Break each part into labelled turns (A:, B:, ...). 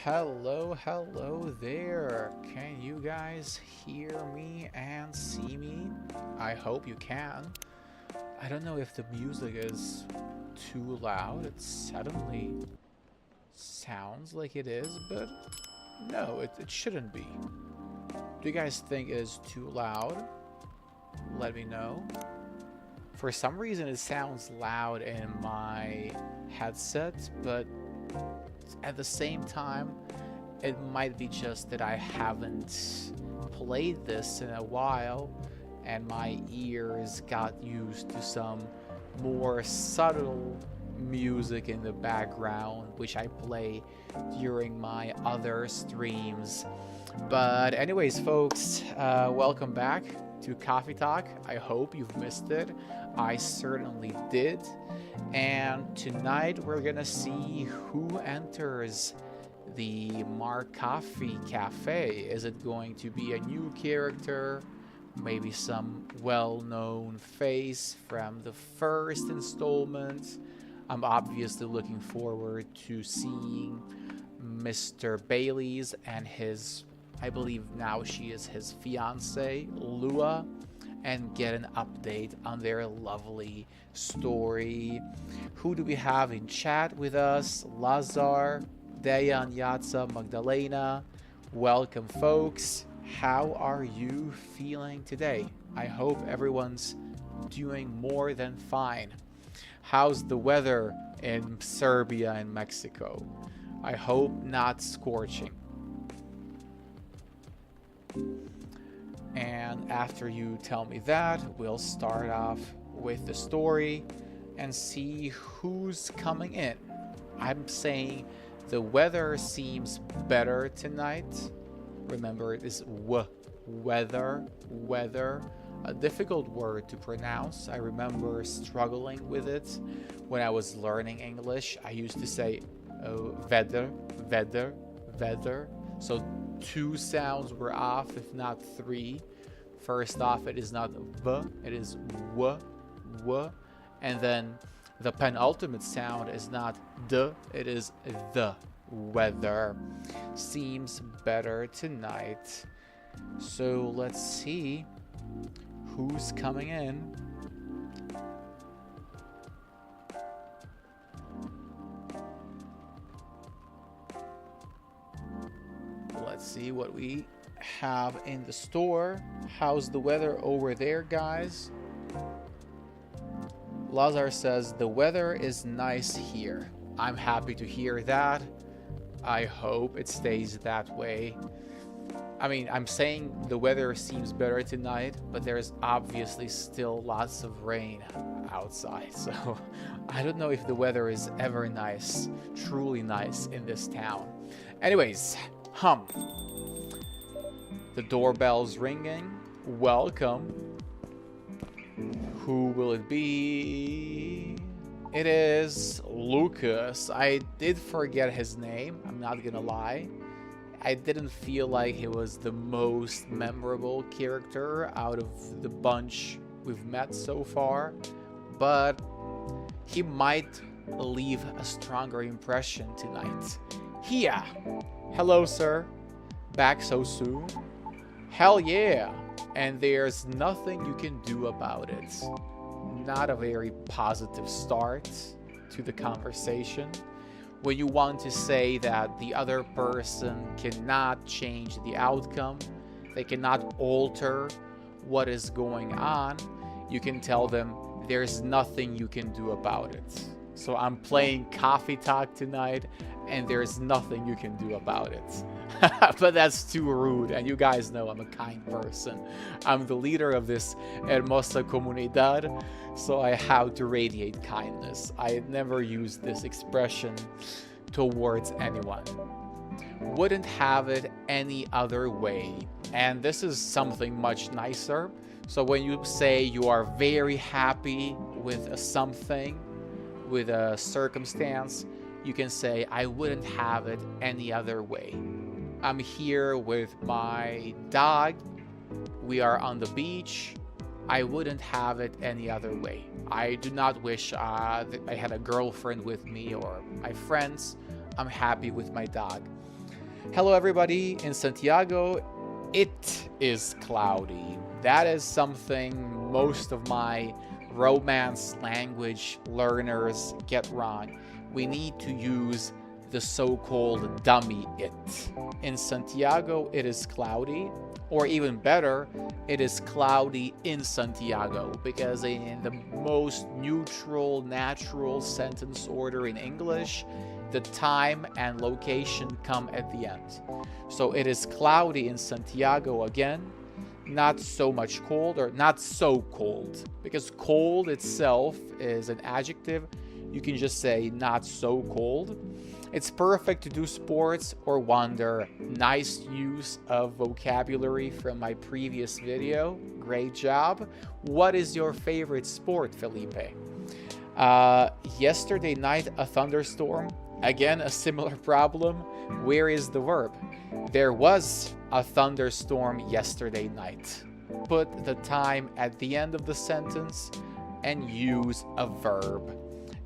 A: Hello there. Can you guys hear me and see me? I hope you can. I don't know if the music is too loud. It suddenly sounds like it is, but no, it shouldn't be. Do you guys think it is too loud? Let me know. For some reason, it sounds loud in my headset, but at the same time, it might be just that I haven't played this in a while and my ears got used to some more subtle music in the background, which I play during my other streams. But anyways, folks, welcome back to Coffee Talk. I hope you've missed it. I certainly did. And tonight we're gonna see who enters the Mark Coffee Cafe. Is it going to be a new character? Maybe some well-known face from the first installment? I'm obviously looking forward to seeing Mr. Bailey's and his, I believe now she is his fiance, Lua, and get an update on their lovely story. Who do we have in chat with us? Lazar, Dejan, Yatsa, Magdalena. Welcome, folks. How are you feeling today? I hope everyone's doing more than fine. How's the weather in Serbia and Mexico? I hope not scorching. And after you tell me that, we'll start off with the story and see who's coming in. I'm saying the weather seems better tonight. Remember, it is weather, a difficult word to pronounce. I remember struggling with it when I was learning English. I used to say weather. So two sounds were off, if not three. First off, it is not v, it is w. And then the penultimate sound is not d, it is the. Weather seems better tonight. So let's see who's coming in. Let's see what we have in the store. How's the weather over there, guys? Lazar says the weather is nice here. I'm happy to hear that. I hope it stays that way. I mean, I'm saying the weather seems better tonight, but there's obviously still lots of rain outside. So I don't know if the weather is ever nice, truly nice in this town. Anyways, the doorbell's ringing. Welcome. Who will it be? It is Lucas. I did forget his name, I'm not gonna lie. I didn't feel like he was the most memorable character out of the bunch we've met so far, but he might leave a stronger impression tonight. Here. Hello, sir. Back so soon? Hell yeah. And there's nothing you can do about it. Not a very positive start to the conversation. When you want to say that the other person cannot change the outcome, they cannot alter what is going on, you can tell them there's nothing you can do about it. So I'm playing Coffee Talk tonight, and there's nothing you can do about it. But that's too rude, and you guys know I'm a kind person. I'm the leader of this hermosa comunidad, so I have to radiate kindness. I never use this expression towards anyone. Wouldn't have it any other way. And this is something much nicer. So when you say you are very happy with something, with a circumstance, you can say, I wouldn't have it any other way. I'm here with my dog. We are on the beach. I wouldn't have it any other way. I do not wish I had a girlfriend with me or my friends. I'm happy with my dog. Hello everybody, in Santiago it is cloudy. That is something most of my Romance language learners get wrong. We need to use the so-called dummy it. In Santiago it is cloudy, or even better, it is cloudy in Santiago, because in the most neutral, natural sentence order in English, the time and location come at the end. So it is cloudy in Santiago again, not so much cold, or not so cold, because cold itself is an adjective. You can just say not so cold. It's perfect to do sports or wander. Nice use of vocabulary from my previous video. Great job. What is your favorite sport, Felipe? Yesterday night, a thunderstorm. Again, a similar problem. Where is the verb? There was a thunderstorm yesterday night. Put the time at the end of the sentence and use a verb.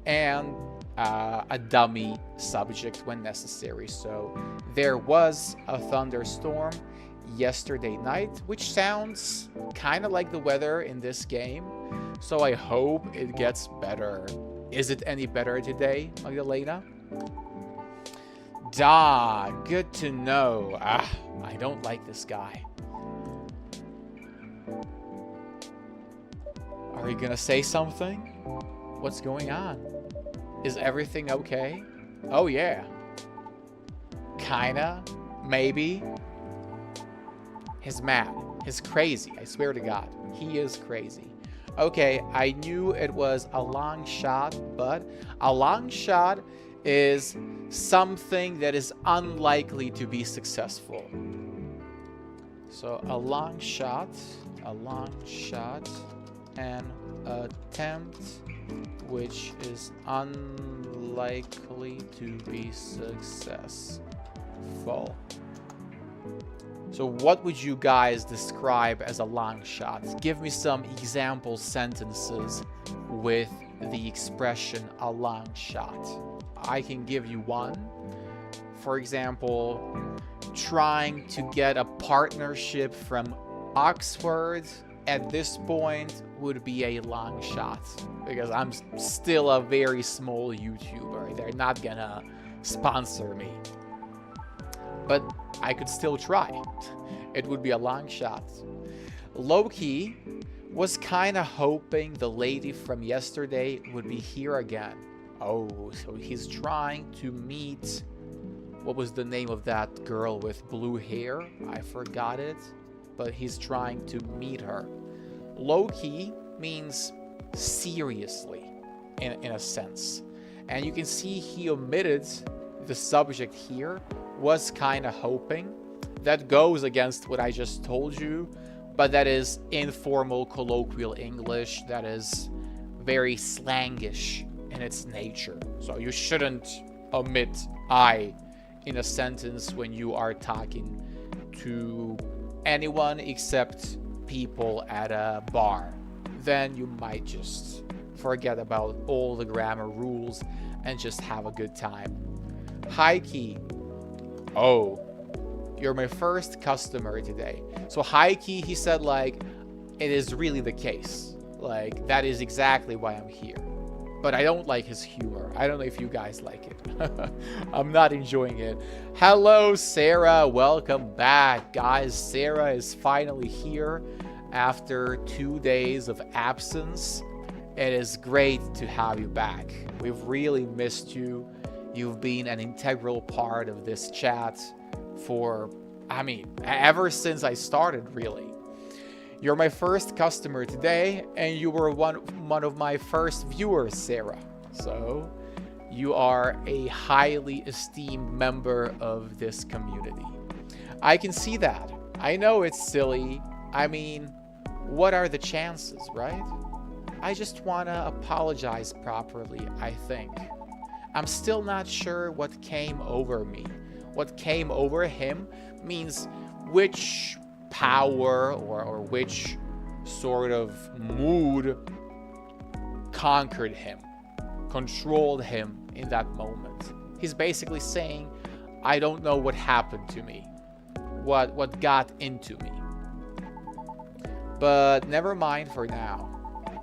A: And a dummy subject when necessary. So there was a thunderstorm yesterday night, which sounds kind of like the weather in this game. So I hope it gets better. Is it any better today, Magdalena? Da, good to know. I don't like this guy. Are you gonna say something? What's going on? Is everything okay? Oh yeah. Kinda. Maybe. He's mad. He's crazy. I swear to God. He is crazy. Okay, I knew it was a long shot, but a long shot is something that is unlikely to be successful. So a long shot, an attempt which is unlikely to be successful. So what would you guys describe as a long shot? Give me some example sentences with the expression a long shot. I can give you one. For example, trying to get a partnership from Oxford at this point would be a long shot, because I'm still a very small YouTuber. They're not gonna sponsor me. But I could still try. It would be a long shot. Low-key was kind of hoping the lady from yesterday would be here again. Oh, so he's trying to meet... What was the name of that girl with blue hair? I forgot it. But he's trying to meet her. Low-key means seriously, in a sense. And you can see he omitted the subject here, was kind of hoping. That goes against what I just told you, but that is informal colloquial English. That is very slangish in its nature. So you shouldn't omit I in a sentence when you are talking to anyone except people at a bar. Then you might just forget about all the grammar rules and just have a good time. High key. Oh, you're my first customer today. So high key, he said, like, it is really the case. Like, that is exactly why I'm here. But I don't like his humor. I don't know if you guys like it. I'm not enjoying it. Hello, Sarah. Welcome back, guys. Sarah is finally here after 2 days of absence. It is great to have you back. We've really missed you. You've been an integral part of this chat for, I mean, ever since I started, really. You're my first customer today, and you were one of my first viewers, Sarah. So you are a highly esteemed member of this community. I can see that. I know it's silly. I mean, what are the chances, right? I just want to apologize properly, I think. I'm still not sure what came over me. What came over him means which power or which sort of mood conquered him, controlled him in that moment. He's basically saying, I don't know what happened to me. What got into me. But never mind for now.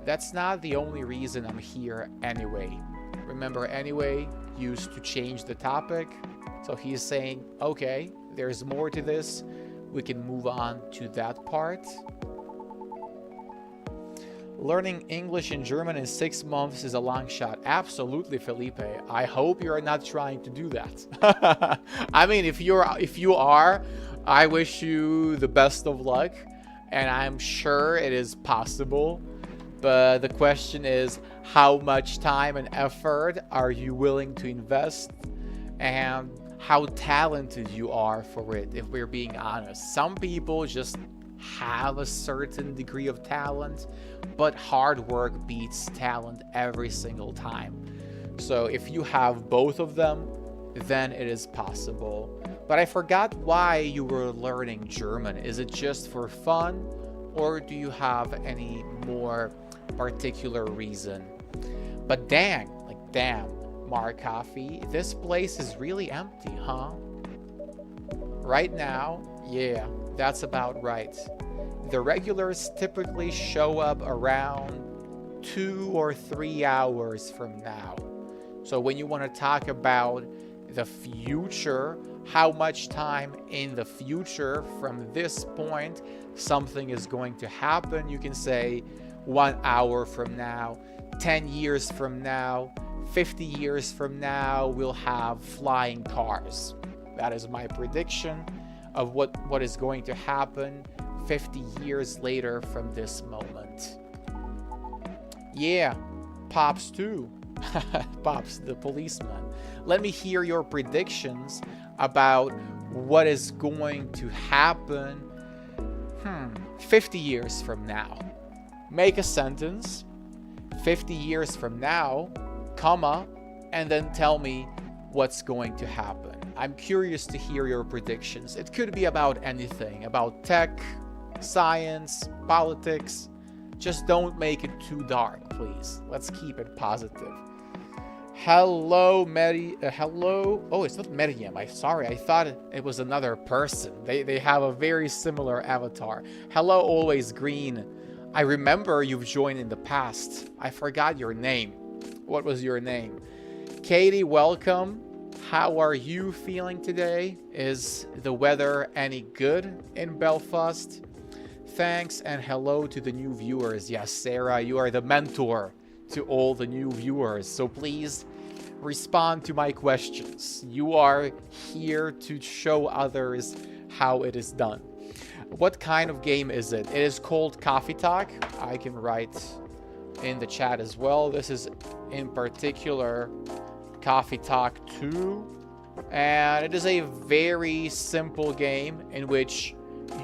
A: That's not the only reason I'm here anyway. Remember, anyway used to change the topic. So he's saying, okay, there's more to this. We can move on to that part. Learning English and German in 6 months is a long shot. Absolutely, Felipe. I hope you're not trying to do that. I mean, if you are, I wish you the best of luck, and I'm sure it is possible. But the question is, how much time and effort are you willing to invest, and how talented you are for it, if we're being honest. Some people just have a certain degree of talent, but hard work beats talent every single time. So if you have both of them, then it is possible. But I forgot why you were learning German. Is it just for fun, or do you have any more particular reason? But damn, Mark Coffee, this place is really empty, huh? Right now, yeah, that's about right. The regulars typically show up around 2 or 3 hours from now. So when you want to talk about the future, how much time in the future from this point something is going to happen, you can say 1 hour from now, 10 years from now, 50 years from now, we'll have flying cars. That is my prediction of what is going to happen 50 years later from this moment. Yeah, Pops too. Pops the policeman. Let me hear your predictions about what is going to happen 50 years from now. Make a sentence, 50 years from now, comma, and then tell me what's going to happen. I'm curious to hear your predictions. It could be about anything, about tech, science, politics. Just don't make it too dark, please. Let's keep it positive. Hello, hello. Oh, it's not Miriam. Sorry, I thought it was another person. They have a very similar avatar. Hello, Always Green. I remember you've joined in the past. I forgot your name. What was your name? Katie, welcome. How are you feeling today? Is the weather any good in Belfast? Thanks, and hello to the new viewers. Yes, Sarah, you are the mentor to all the new viewers, so please respond to my questions. You are here to show others how it is done. What kind of game is it? It is called Coffee Talk. I can write in the chat as well. This is in particular Coffee Talk 2, and it is a very simple game in which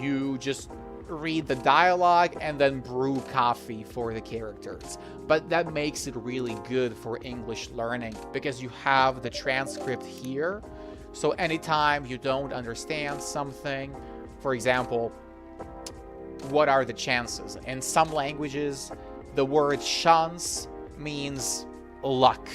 A: you just read the dialogue and then brew coffee for the characters. But that makes it really good for English learning because you have the transcript here. So anytime you don't understand something, for example, what are the chances? In some languages, the word chance means luck.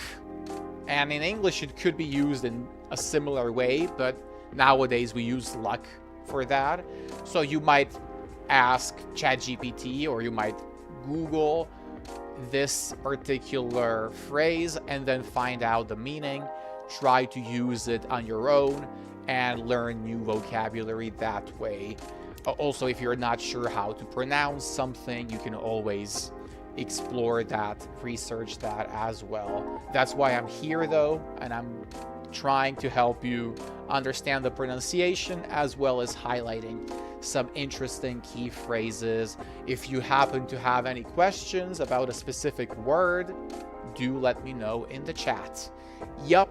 A: And in English, it could be used in a similar way, but nowadays we use luck for that. So you might ask ChatGPT or you might Google this particular phrase and then find out the meaning, try to use it on your own and learn new vocabulary that way. Also, if you're not sure how to pronounce something, you can always explore that, research that as well. That's why I'm here though, and I'm trying to help you understand the pronunciation as well as highlighting some interesting key phrases. If you happen to have any questions about a specific word, do let me know in the chat. Yup,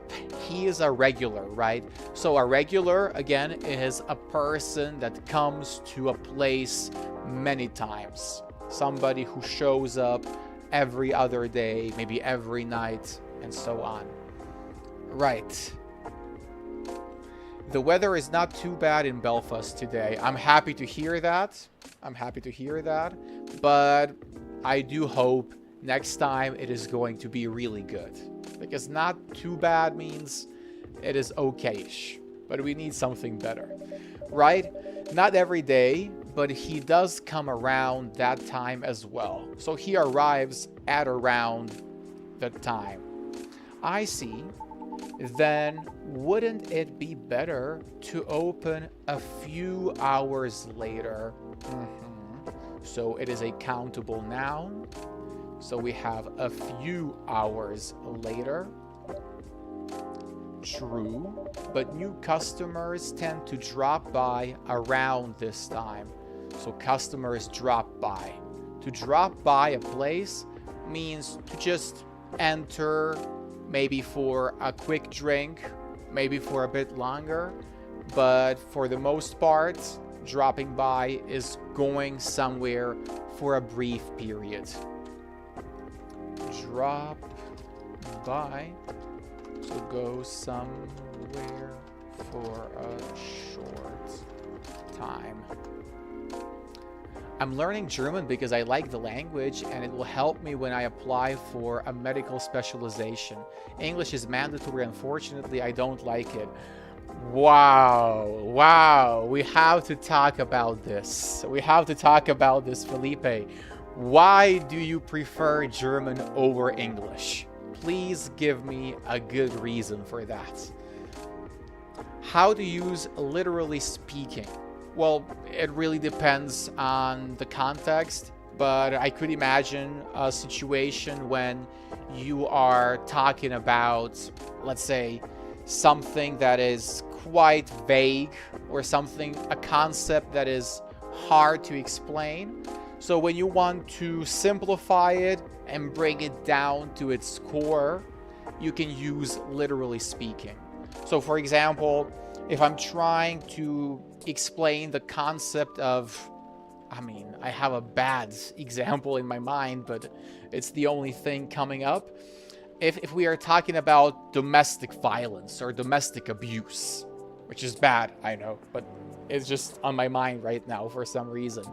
A: he is a regular, right? So a regular, again, is a person that comes to a place many times. Somebody who shows up every other day, maybe every night, and so on. Right. The weather is not too bad in Belfast today. I'm happy to hear that. But I do hope next time it is going to be really good. Because not too bad means it is okay-ish. but we need something better, right? Not every day, but he does come around that time as well. So he arrives at around the time. I see. Then wouldn't it be better to open a few hours later? So it is a countable noun. So we have a few hours later. True, but new customers tend to drop by around this time. So customers drop by. To drop by a place means to just enter, maybe for a quick drink, maybe for a bit longer, but for the most part, dropping by is going somewhere for a brief period. Drop by, so go somewhere for a short time. I'm learning German because I like the language and it will help me when I apply for a medical specialization. English is mandatory, unfortunately, I don't like it. Wow, we have to talk about this. We have to talk about this, Felipe. Why do you prefer German over English? Please give me a good reason for that. How to use literally speaking? Well, it really depends on the context, but I could imagine a situation when you are talking about, let's say, something that is quite vague or a concept that is hard to explain. So when you want to simplify it and bring it down to its core, you can use literally speaking. So for example, if I'm trying to explain the concept of, I have a bad example in my mind, but it's the only thing coming up. If we are talking about domestic violence or domestic abuse, which is bad, I know, but it's just on my mind right now for some reason.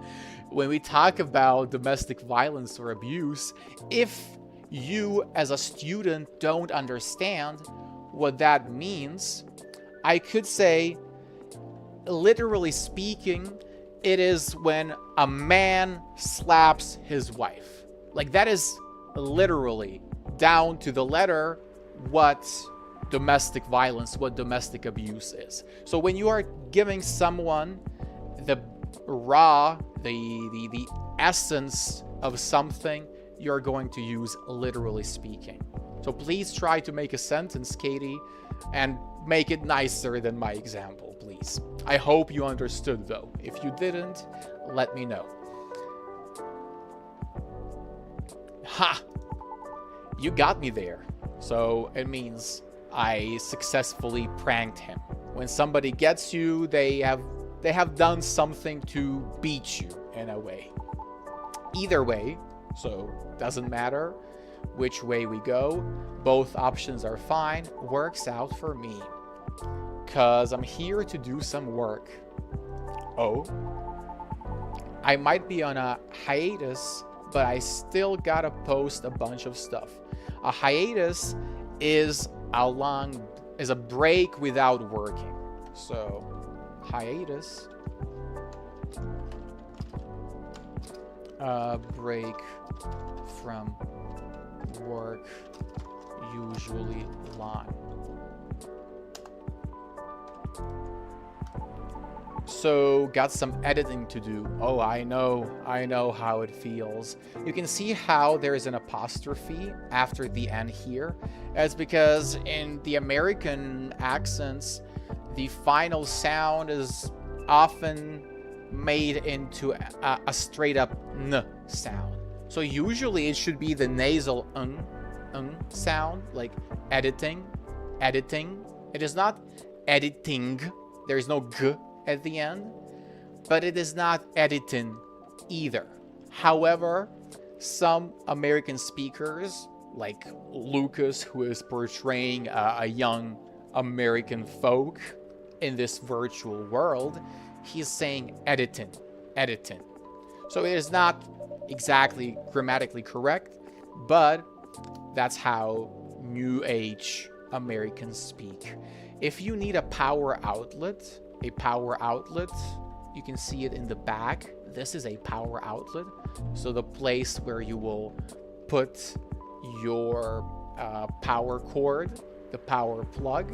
A: When we talk about domestic violence or abuse, if you as a student don't understand what that means, I could say, literally speaking, it is when a man slaps his wife. Like, that is literally down to the letter what domestic violence, what domestic abuse is. So when you are giving someone the the essence of something, you're going to use literally speaking. So please try to make a sentence, Katie, and make it nicer than my example, please. I hope you understood, though. If you didn't, let me know. Ha! You got me there. So it means I successfully pranked him. When somebody gets you, they have done something to beat you in a way. Either way, so doesn't matter which way we go, both options are fine, works out for me. Cause I'm here to do some work. Oh, I might be on a hiatus, but I still gotta post a bunch of stuff. A hiatus is a break without working. So hiatus, break from work, usually long. So got some editing to do. Oh, I know how it feels. You can see how there is an apostrophe after the N here. That's because in the American accents, the final sound is often made into a straight up N sound. So usually it should be the nasal sound, like editing. It is not editing. There is no G at the end, but it is not editing either. However, some American speakers, like Lucas, who is portraying a young American folk in this virtual world, he's saying editing. So it is not exactly grammatically correct, but that's how New Age Americans speak. If you need a power outlet, you can see it in the back. This is a power outlet. So the place where you will put your power cord, the power plug.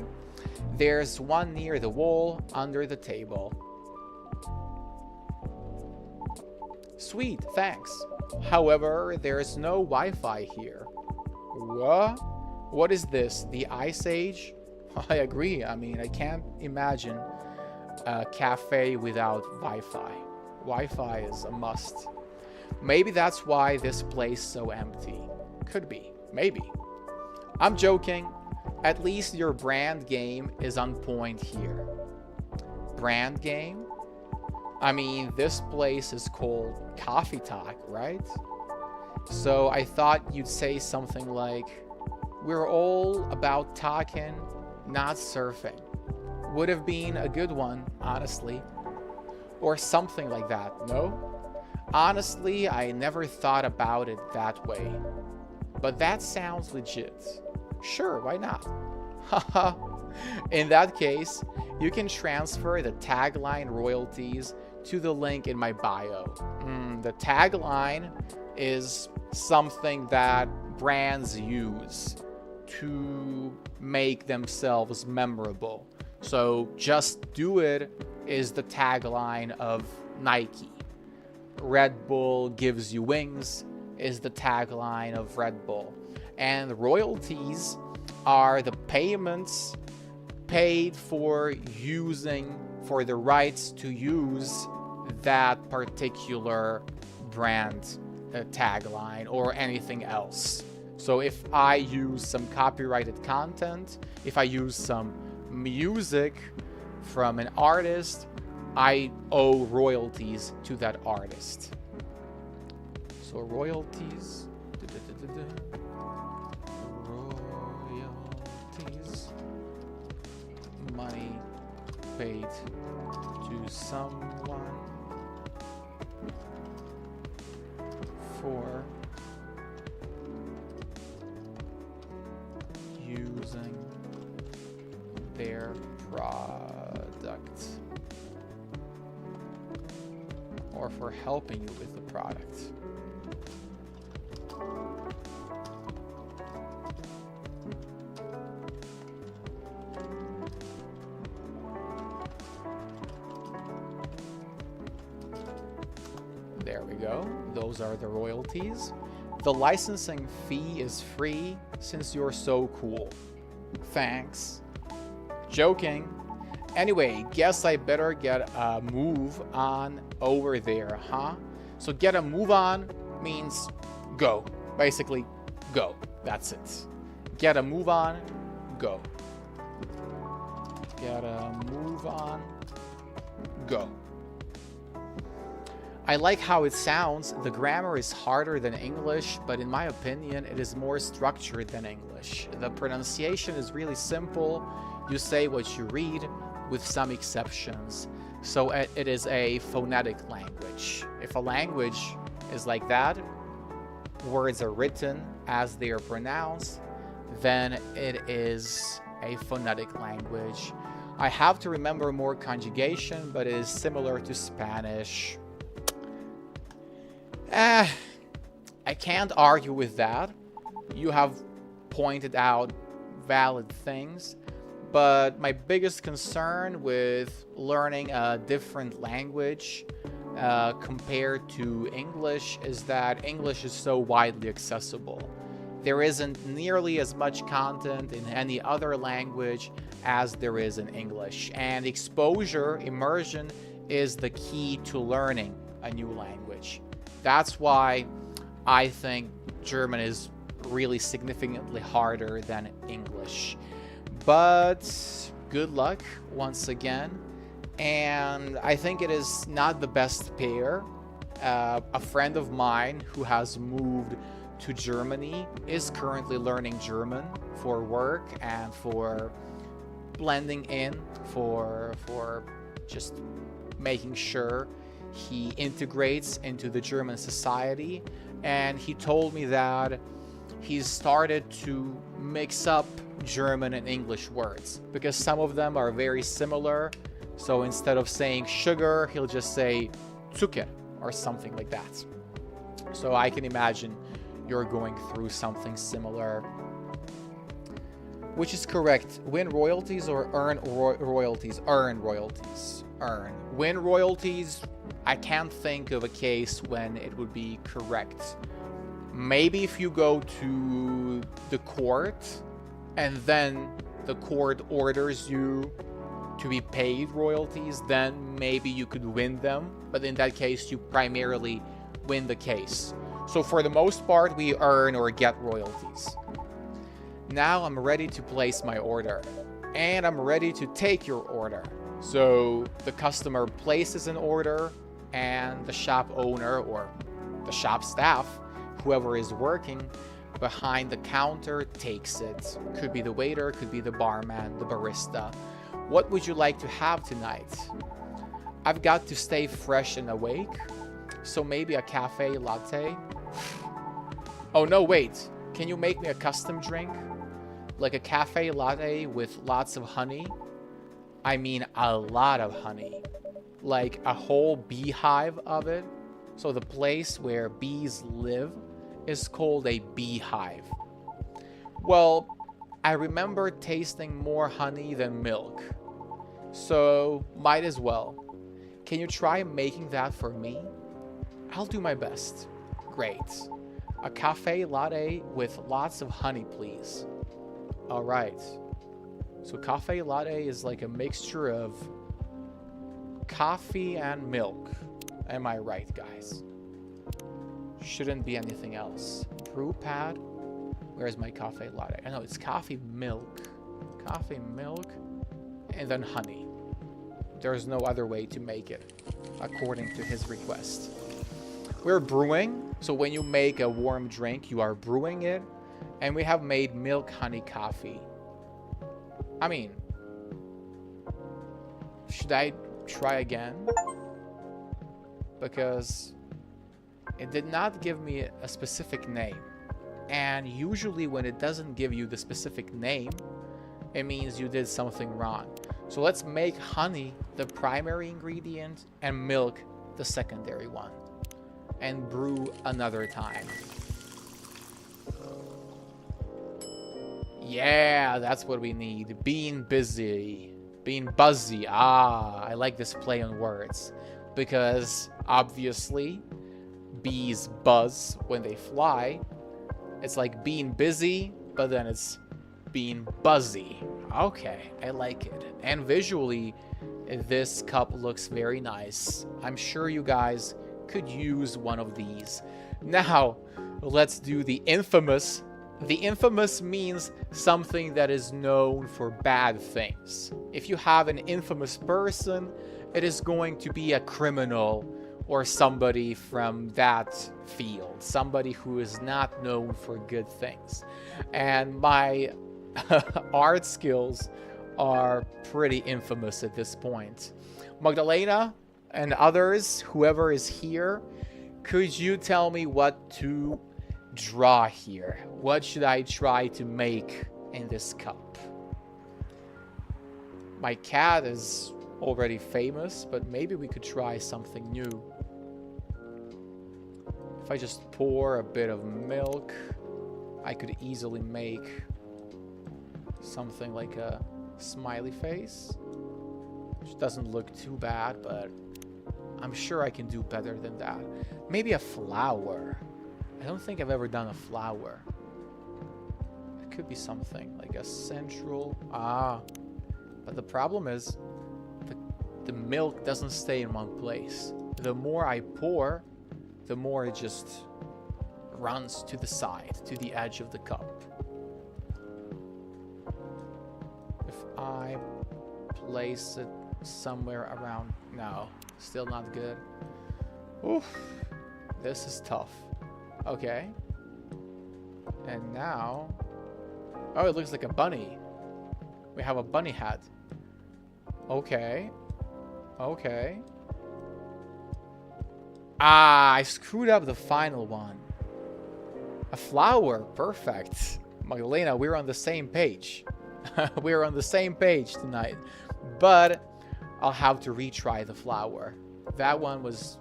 A: There's one near the wall under the table. Sweet, thanks. However, there's no Wi-Fi here. What? What is this? The Ice Age? I agree. I mean, I can't imagine a cafe without Wi-Fi. Wi-Fi is a must. Maybe that's why this place is so empty. Could be. Maybe. I'm joking. At least your brand game is on point here. Brand game? I mean, this place is called Coffee Talk, right? So I thought you'd say something like, we're all about talking, not surfing. Would have been a good one, honestly. Or something like that, no? Honestly, I never thought about it that way. But that sounds legit. Sure, why not? Haha. In that case, you can transfer the tagline royalties to the link in my bio. The tagline is something that brands use to make themselves memorable. So just do it is the tagline of Nike. Red Bull gives you wings is the tagline of Red Bull. And royalties are the payments paid for the rights to use that particular brand tagline or anything else. So if I use some copyrighted content, if I use some music from an artist, I owe royalties to that artist. So royalties. Royalties. Money paid to someone for using their product or for helping you with the product. There we go. Those are the royalties. The licensing fee is free since you're so cool. Thanks. Joking. Anyway, guess I better get a move on over there, huh? So get a move on means go. Basically, go. That's it. Get a move on, go. Get a move on, go. I like how it sounds. The grammar is harder than English, but in my opinion, it is more structured than English. The pronunciation is really simple. You say what you read, with some exceptions. So it is a phonetic language. If a language is like that, words are written as they are pronounced, then it is a phonetic language. I have to remember more conjugation, but it is similar to Spanish. I can't argue with that. You have pointed out valid things, but my biggest concern with learning a different language compared to English is that English is so widely accessible. There isn't nearly as much content in any other language as there is in English, and exposure, immersion, is the key to learning a new language. That's why I think German is really significantly harder than English. But good luck once again. And I think it is not the best pair. A friend of mine who has moved to Germany is currently learning German for work and for blending in, for just making sure he integrates into the German society. And he told me that he's started to mix up German and English words because some of them are very similar. So instead of saying sugar, he'll just say Zucker or something like that. So I can imagine you're going through something similar. Which is correct? Win royalties or earn royalties? Earn royalties. Earn. Win royalties, I can't think of a case when it would be correct. Maybe if you go to the court and then the court orders you to be paid royalties, then maybe you could win them. But in that case, you primarily win the case. So for the most part, we earn or get royalties. Now I'm ready to place my order. And I'm ready to take your order. So the customer places an order and the shop owner or the shop staff, whoever is working behind the counter, takes it. Could be the waiter, could be the barman, the barista. What would you like to have tonight? I've got to stay fresh and awake. So maybe a cafe latte. Oh no, wait. Can you make me a custom drink? Like a cafe latte with lots of honey? I mean a lot of honey. Like a whole beehive of it. So the place where bees live is called a beehive. Well, I remember tasting more honey than milk. So might as well. Can you try making that for me? I'll do my best. Great. A cafe latte with lots of honey, please. All right. So cafe latte is like a mixture of coffee and milk. Am I right, guys? Shouldn't be anything else. Brew pad. Where's my cafe latte? I know it's coffee milk. Coffee milk. And then honey. There's no other way to make it, according to his request. We're brewing. So when you make a warm drink, you are brewing it. And we have made milk honey coffee. I mean, should I try again? Because it did not give me a specific name. And usually when it doesn't give you the specific name, it means you did something wrong. So let's make honey the primary ingredient and milk the secondary one. And brew another time. Yeah, that's what we need. Being busy. Being buzzy. Ah, I like this play on words. Because, obviously, bees buzz when they fly. It's like being busy, but then it's being buzzy. Okay, I like it. And visually, this cup looks very nice. I'm sure you guys could use one of these. Now, let's do the infamous. The infamous means something that is known for bad things. If you have an infamous person, it is going to be a criminal or somebody from that field. Somebody who is not known for good things. And my art skills are pretty infamous at this point. Magdalena and others, whoever is here, could you tell me what to draw here? What should I try to make in this cup? My cat is already famous, but maybe we could try something new. If I just pour a bit of milk, I could easily make something like a smiley face, which doesn't look too bad, but I'm sure I can do better than that. Maybe a flower. I don't think I've ever done a flower. It could be something like a central... but the problem is the milk doesn't stay in one place. The more I pour, the more it just runs to the side, to the edge of the cup. If I place it somewhere around... No, still not good. Oof, this is tough. Okay. And now... Oh, it looks like a bunny. We have a bunny hat. Okay. Okay. Ah, I screwed up the final one. A flower. Perfect. Magdalena, we're on the same page. We're on the same page tonight. But I'll have to retry the flower. That one was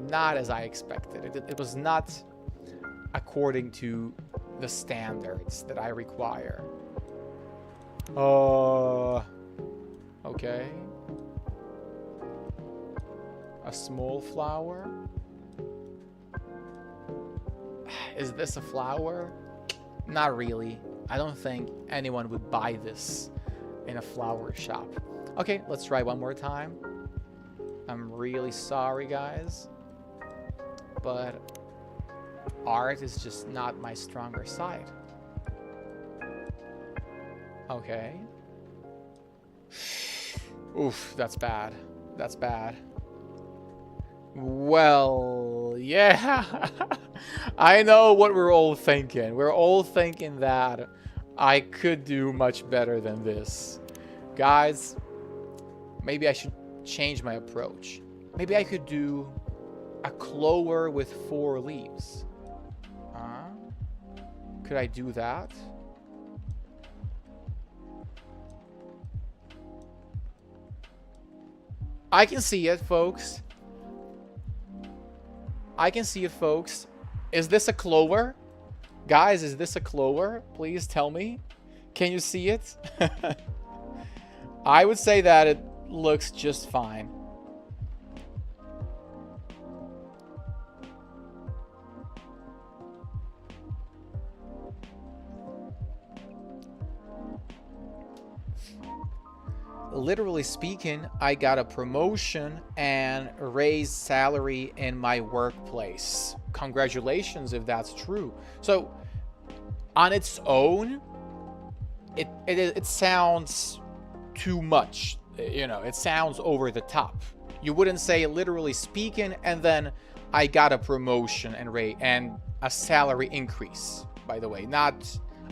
A: not as I expected. It was not according to the standards that I require. Okay. A small flower? Is this a flower? Not really. I don't think anyone would buy this in a flower shop. Okay, let's try one more time. I'm really sorry, guys. But art is just not my stronger side. Okay. Oof, that's bad. That's bad. Well, yeah. I know what we're all thinking. We're all thinking that I could do much better than this. Guys, maybe I should change my approach. Maybe I could do a clover with 4 leaves. Could I do that? I can see it, folks. I can see it, folks. Is this a clover? Guys, is this a clover? Please tell me. Can you see it? I would say that it looks just fine. Literally speaking, I got a promotion and a raised salary in my workplace. Congratulations if that's true. So, on its own, it sounds too much. You know, it sounds over the top. You wouldn't say literally speaking, and then I got a promotion and a salary increase. By the way, not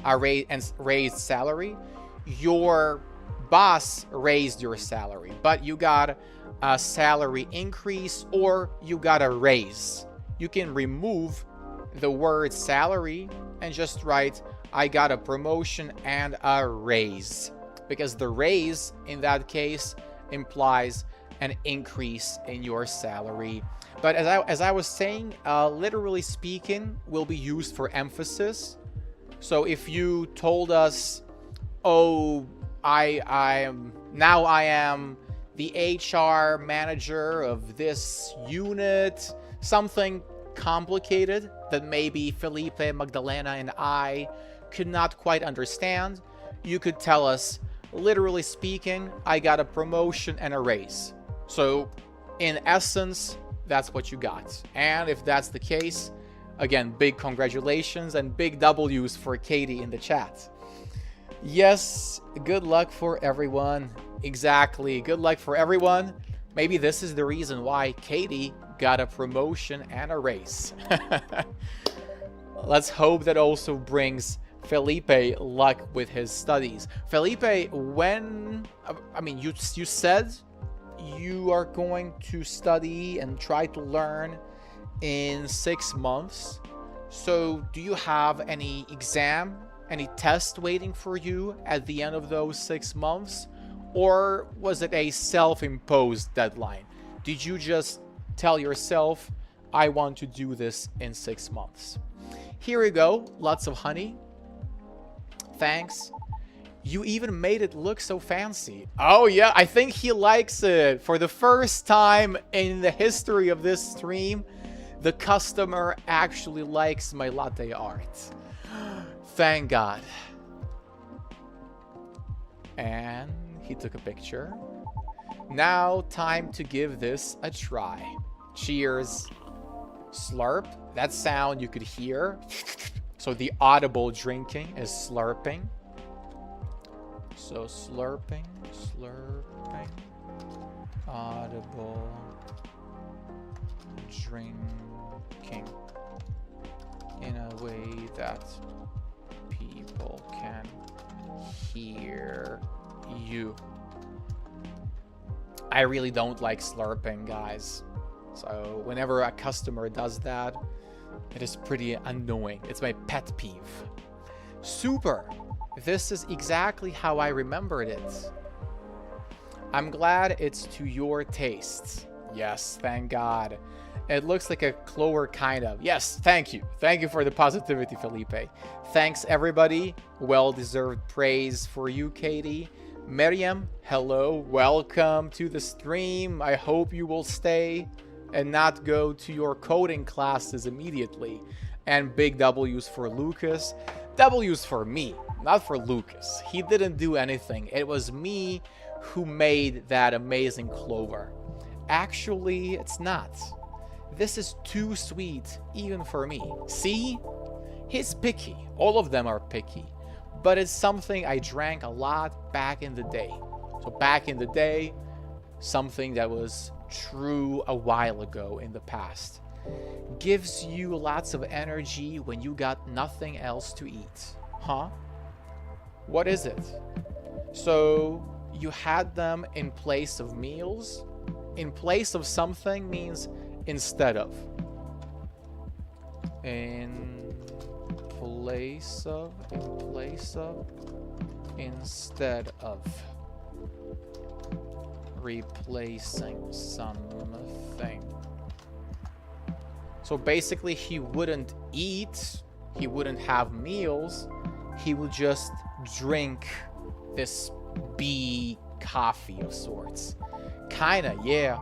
A: a raised salary. Your boss raised your salary, but you got a salary increase or you got a raise. You can remove the word salary and just write, I got a promotion and a raise. Because the raise in that case implies an increase in your salary. But as I was saying, literally speaking will be used for emphasis. So if you told us, oh, I am the HR manager of this unit, something complicated that maybe Felipe, Magdalena, and I could not quite understand, you could tell us, literally speaking, I got a promotion and a raise. So in essence, that's what you got. And if that's the case, again, big congratulations and big W's for Katie in the chat. Yes, good luck for everyone. Exactly, good luck for everyone. Maybe this is the reason why Katie got a promotion and a raise. Let's hope that also brings Felipe luck with his studies. Felipe, you said you are going to study and try to learn in 6 months. So do you have any exam, any test waiting for you at the end of those 6 months? Or was it a self-imposed deadline? Did you just tell yourself, I want to do this in 6 months? Here we go. Lots of honey. Thanks. You even made it look so fancy. Oh yeah, I think he likes it. For the first time in the history of this stream, the customer actually likes my latte art. Thank God. And he took a picture. Now, time to give this a try. Cheers. Slurp. That sound you could hear. So the audible drinking is slurping. So slurping, slurping. Audible drinking. In a way that people can hear you. I really don't like slurping, guys. So whenever a customer does that, it is pretty annoying. It's my pet peeve. Super. This is exactly how I remembered it. I'm glad it's to your taste. Yes, thank God. It looks like a clover, kind of. Yes, thank you. Thank you for the positivity, Felipe. Thanks, everybody. Well-deserved praise for you, Katie. Miriam, hello. Welcome to the stream. I hope you will stay and not go to your coding classes immediately. And big W's for Lucas. W's for me, not for Lucas. He didn't do anything. It was me who made that amazing clover. Actually, it's not. This is too sweet, even for me. See? He's picky. All of them are picky. But it's something I drank a lot back in the day. So back in the day, something that was true a while ago in the past. Gives you lots of energy when you got nothing else to eat. Huh? What is it? So you had them in place of meals? In place of something means instead of. In place of, instead of. Replacing something. So basically he wouldn't eat, he wouldn't have meals, he would just drink this bee coffee of sorts. Kinda, yeah.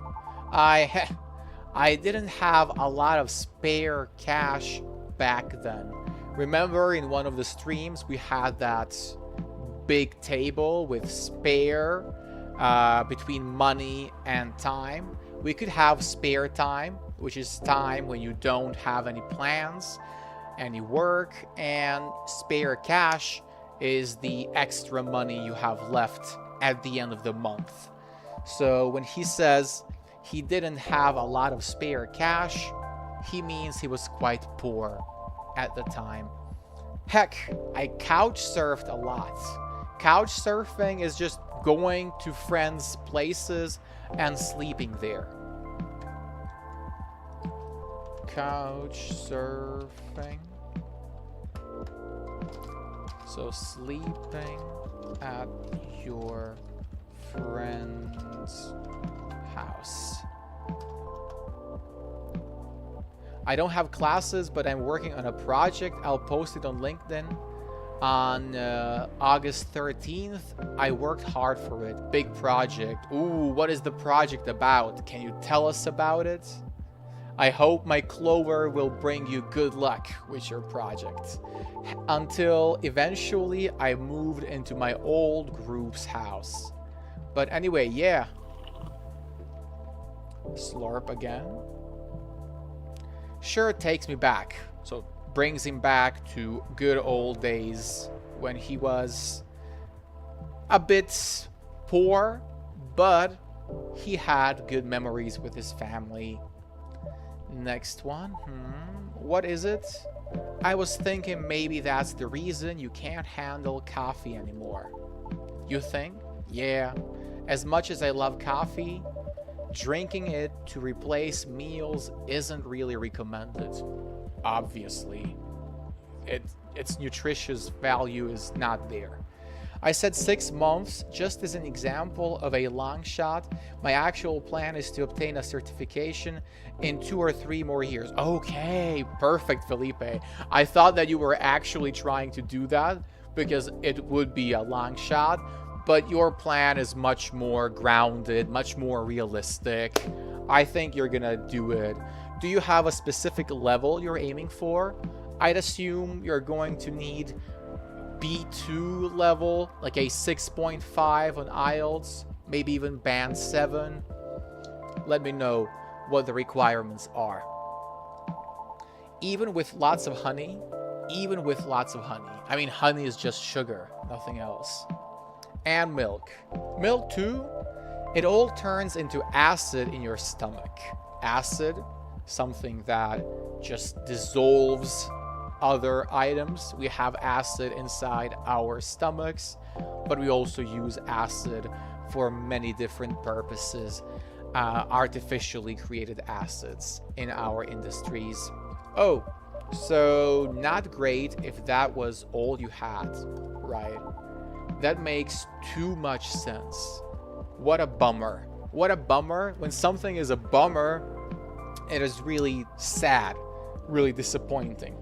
A: I didn't have a lot of spare cash back then. Remember in one of the streams we had that big table with spare between money and time. We could have spare time, which is time when you don't have any plans, any work, and spare cash is the extra money you have left at the end of the month. So when he says he didn't have a lot of spare cash, he means he was quite poor at the time. Heck, I couch surfed a lot. Couch surfing is just going to friends' places and sleeping there. Couch surfing. So sleeping at your friend's house. I don't have classes, but I'm working on a project. I'll post it on LinkedIn on August 13th. I worked hard for it. Big project. Ooh, what is the project about? Can you tell us about it? I hope my clover will bring you good luck with your project. Until eventually I moved into my old group's house. But anyway, yeah. Slurp again. Sure, it takes me back. So brings him back to good old days when he was a bit poor, but he had good memories with his family. Next one. What is it? I was thinking maybe that's the reason you can't handle coffee anymore. You think? Yeah. As much as I love coffee, drinking it to replace meals isn't really recommended. Obviously. Its nutritious value is not there. I said 6 months just as an example of a long shot. My actual plan is to obtain a certification in 2 or 3 more years. Okay, perfect, Felipe. I thought that you were actually trying to do that because it would be a long shot, but your plan is much more grounded, much more realistic. I think you're gonna do it. Do you have a specific level you're aiming for? I'd assume you're going to need B2 level, like a 6.5 on IELTS, maybe even band 7. Let me know what the requirements are. Even with lots of honey, I mean, honey is just sugar, nothing else. And milk. Milk too? It all turns into acid in your stomach. Acid, something that just dissolves other items. We have acid inside our stomachs, but we also use acid for many different purposes. Artificially created acids in our industries. Oh, So not great if that was all you had, right? That makes too much sense. What a bummer. What a bummer. When something is a bummer, it is really sad, really disappointing.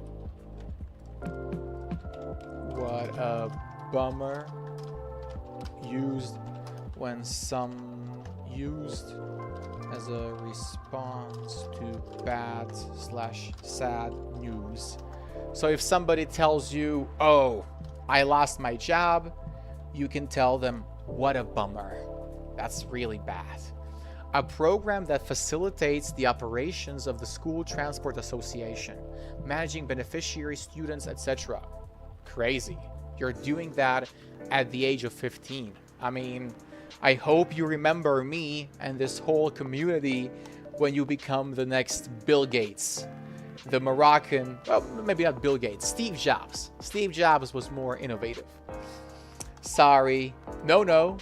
A: What a bummer. Used when used as a response to bad/sad news. So if somebody tells you, oh, I lost my job, you can tell them, what a bummer. That's really bad. A program that facilitates the operations of the School Transport Association, managing beneficiaries, students, etc. Crazy. You're doing that at the age of 15. I mean, I hope you remember me and this whole community when you become the next Bill Gates. The Moroccan, well, maybe not Bill Gates, Steve Jobs. Steve Jobs was more innovative. Sorry. No.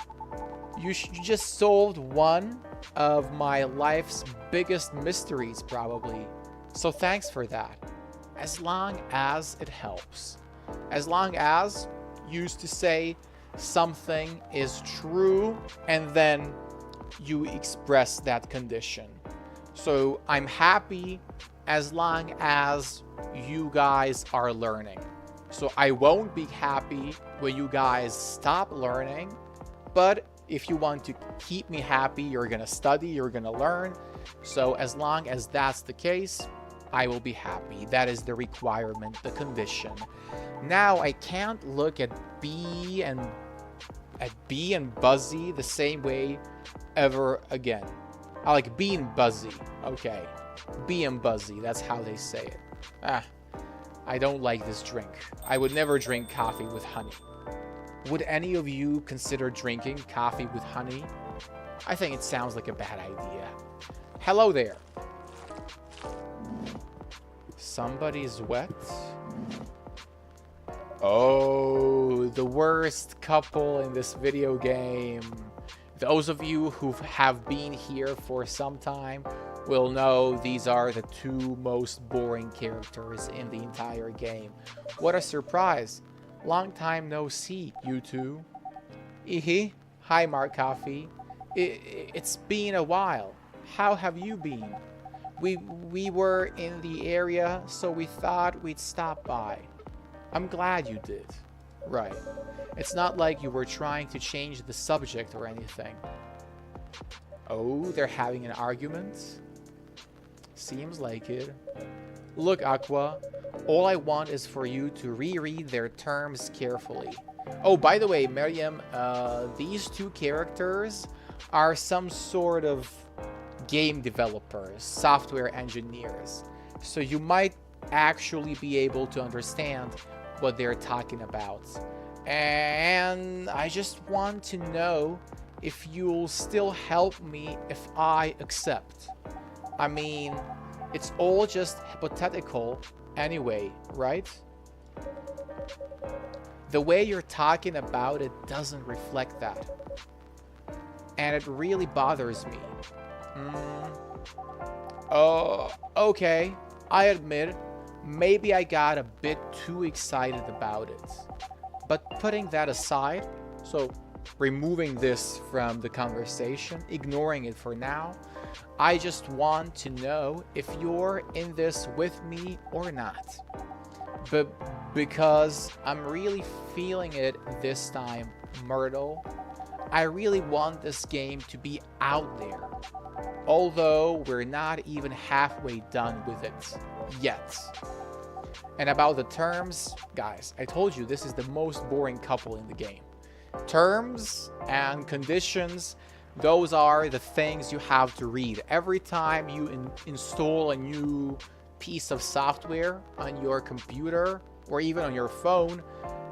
A: You just solved one of my life's biggest mysteries, probably. So thanks for that. As long as it helps. As long as you used to say something is true and then you express that condition. So I'm happy as long as you guys are learning. So I won't be happy when you guys stop learning, but if you want to keep me happy, you're gonna study, you're gonna learn. So as long as that's the case, I will be happy. That is the requirement, the condition. Now I can't look at B and Buzzy the same way ever again. I like Bee and Buzzy. Okay. Bee and Buzzy, that's how they say it. I don't like this drink. I would never drink coffee with honey. Would any of you consider drinking coffee with honey? I think it sounds like a bad idea. Hello there. Somebody's wet. Oh, the worst couple in this video game. Those of you who have been here for some time will know these are the two most boring characters in the entire game. What a surprise. Long time no see, you two. Hi, Mark Coffee. It's been a while. How have you been? We were in the area, so we thought we'd stop by. I'm glad you did. Right. It's not like you were trying to change the subject or anything. Oh, they're having an argument? Seems like it. Look, Aqua, all I want is for you to reread their terms carefully. Oh, by the way, Miriam, these two characters are some sort of game developers, software engineers. So you might actually be able to understand what they're talking about. And I just want to know if you'll still help me if I accept. I mean, it's all just hypothetical anyway, right? The way you're talking about it doesn't reflect that. And it really bothers me. Oh, okay. I admit, maybe I got a bit too excited about it. But putting that aside, so removing this from the conversation, ignoring it for now, I just want to know if you're in this with me or not. But because I'm really feeling it this time, Myrtle, I really want this game to be out there. Although we're not even halfway done with it yet. And about the terms, guys, I told you this is the most boring couple in the game. Terms and conditions, those are the things you have to read. Every time you install a new piece of software on your computer or even on your phone,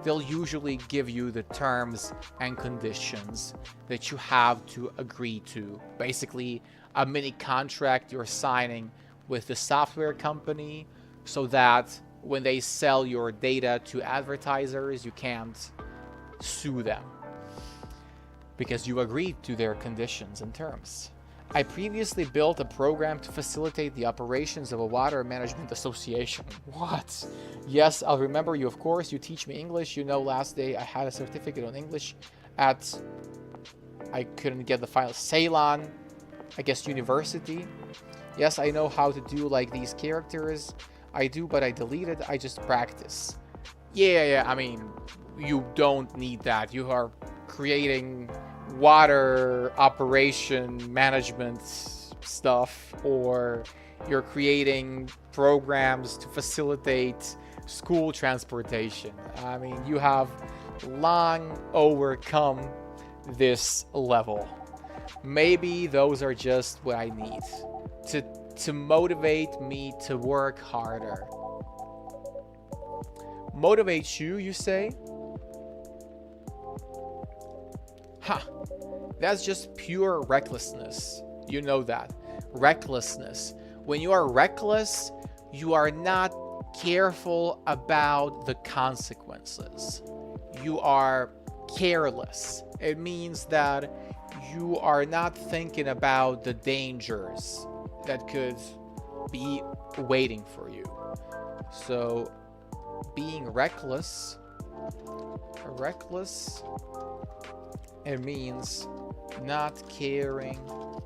A: they'll usually give you the terms and conditions that you have to agree to. Basically, a mini contract you're signing with the software company so that when they sell your data to advertisers, you can't sue them because you agreed to their conditions and terms. I previously built a program to facilitate the operations of a water management association. What? Yes, I'll remember you, of course. You teach me English. You know, last day I had a certificate on English at... I couldn't get the file. Ceylon, I guess, university. Yes, I know how to do, like, these characters. I do, but I deleted. I just practice. Yeah, I mean, you don't need that. You are creating water operation management stuff, or you're creating programs to facilitate school transportation. I mean, you have long overcome this level. Maybe those are just what I need to motivate me to work harder. Motivate you, you say? Huh. That's just pure recklessness. You know that. Recklessness. When you are reckless, you are not careful about the consequences. You are careless. It means that you are not thinking about the dangers that could be waiting for you. So, being reckless, it means not caring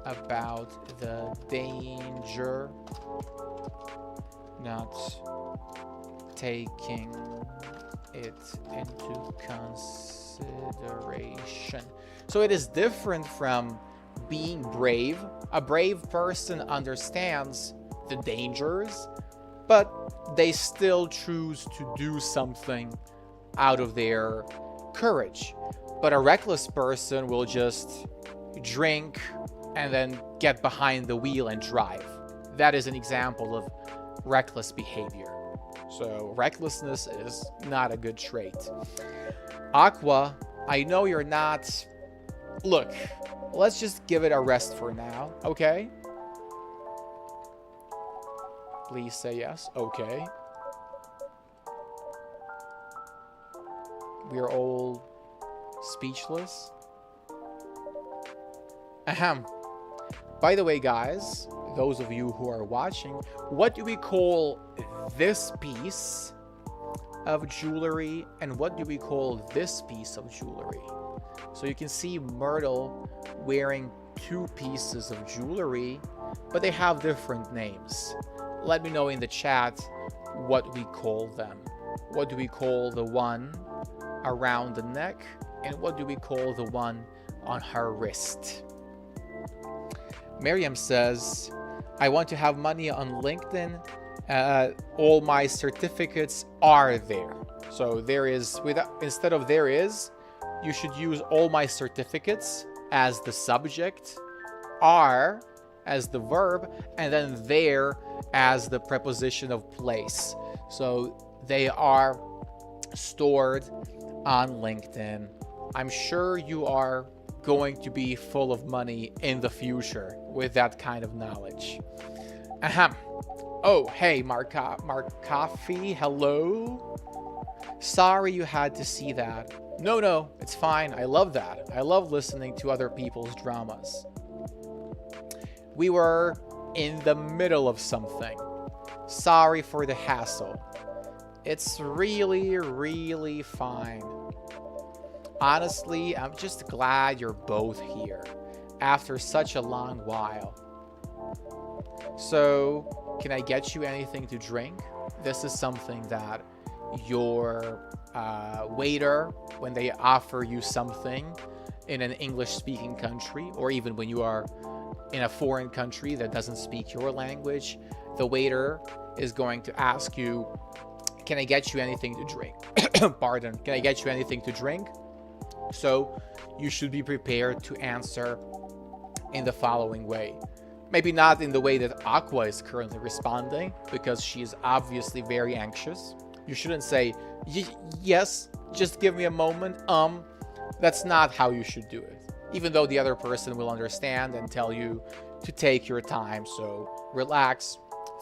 A: about the danger, not taking it into consideration. So it is different from being brave. A brave person understands the dangers, but they still choose to do something out of their courage. But a reckless person will just drink and then get behind the wheel and drive. That is an example of reckless behavior. So recklessness is not a good trait. Aqua, I know you're not... Look, let's just give it a rest for now, okay? Please say yes. Okay. We're all speechless. Ahem. By the way, guys, those of you who are watching, what do we call this piece of jewelry and what do we call this piece of jewelry? So you can see Myrtle wearing two pieces of jewelry, but they have different names. Let me know in the chat what we call them. What do we call the one around the neck? And what do we call the one on her wrist? Miriam says, I want to have money on LinkedIn. All my certificates are there. So there is, instead of there is, you should use all my certificates as the subject, are as the verb, and then there as the preposition of place. So they are stored on LinkedIn. I'm sure you are going to be full of money in the future with that kind of knowledge. Ahem. Oh, hey, Markafi, hello? Sorry you had to see that. No, it's fine. I love that. I love listening to other people's dramas. We were in the middle of something. Sorry for the hassle. It's really, really fine. Honestly, I'm just glad you're both here after such a long while. So, can I get you anything to drink? This is something that your waiter, when they offer you something in an English-speaking country, or even when you are in a foreign country that doesn't speak your language, the waiter is going to ask you, can I get you anything to drink? Pardon, can I get you anything to drink? So you should be prepared to answer in the following way. Maybe not in the way that Aqua is currently responding, because she is obviously very anxious. You shouldn't say, yes, just give me a moment. That's not how you should do it. Even though the other person will understand and tell you to take your time. So relax,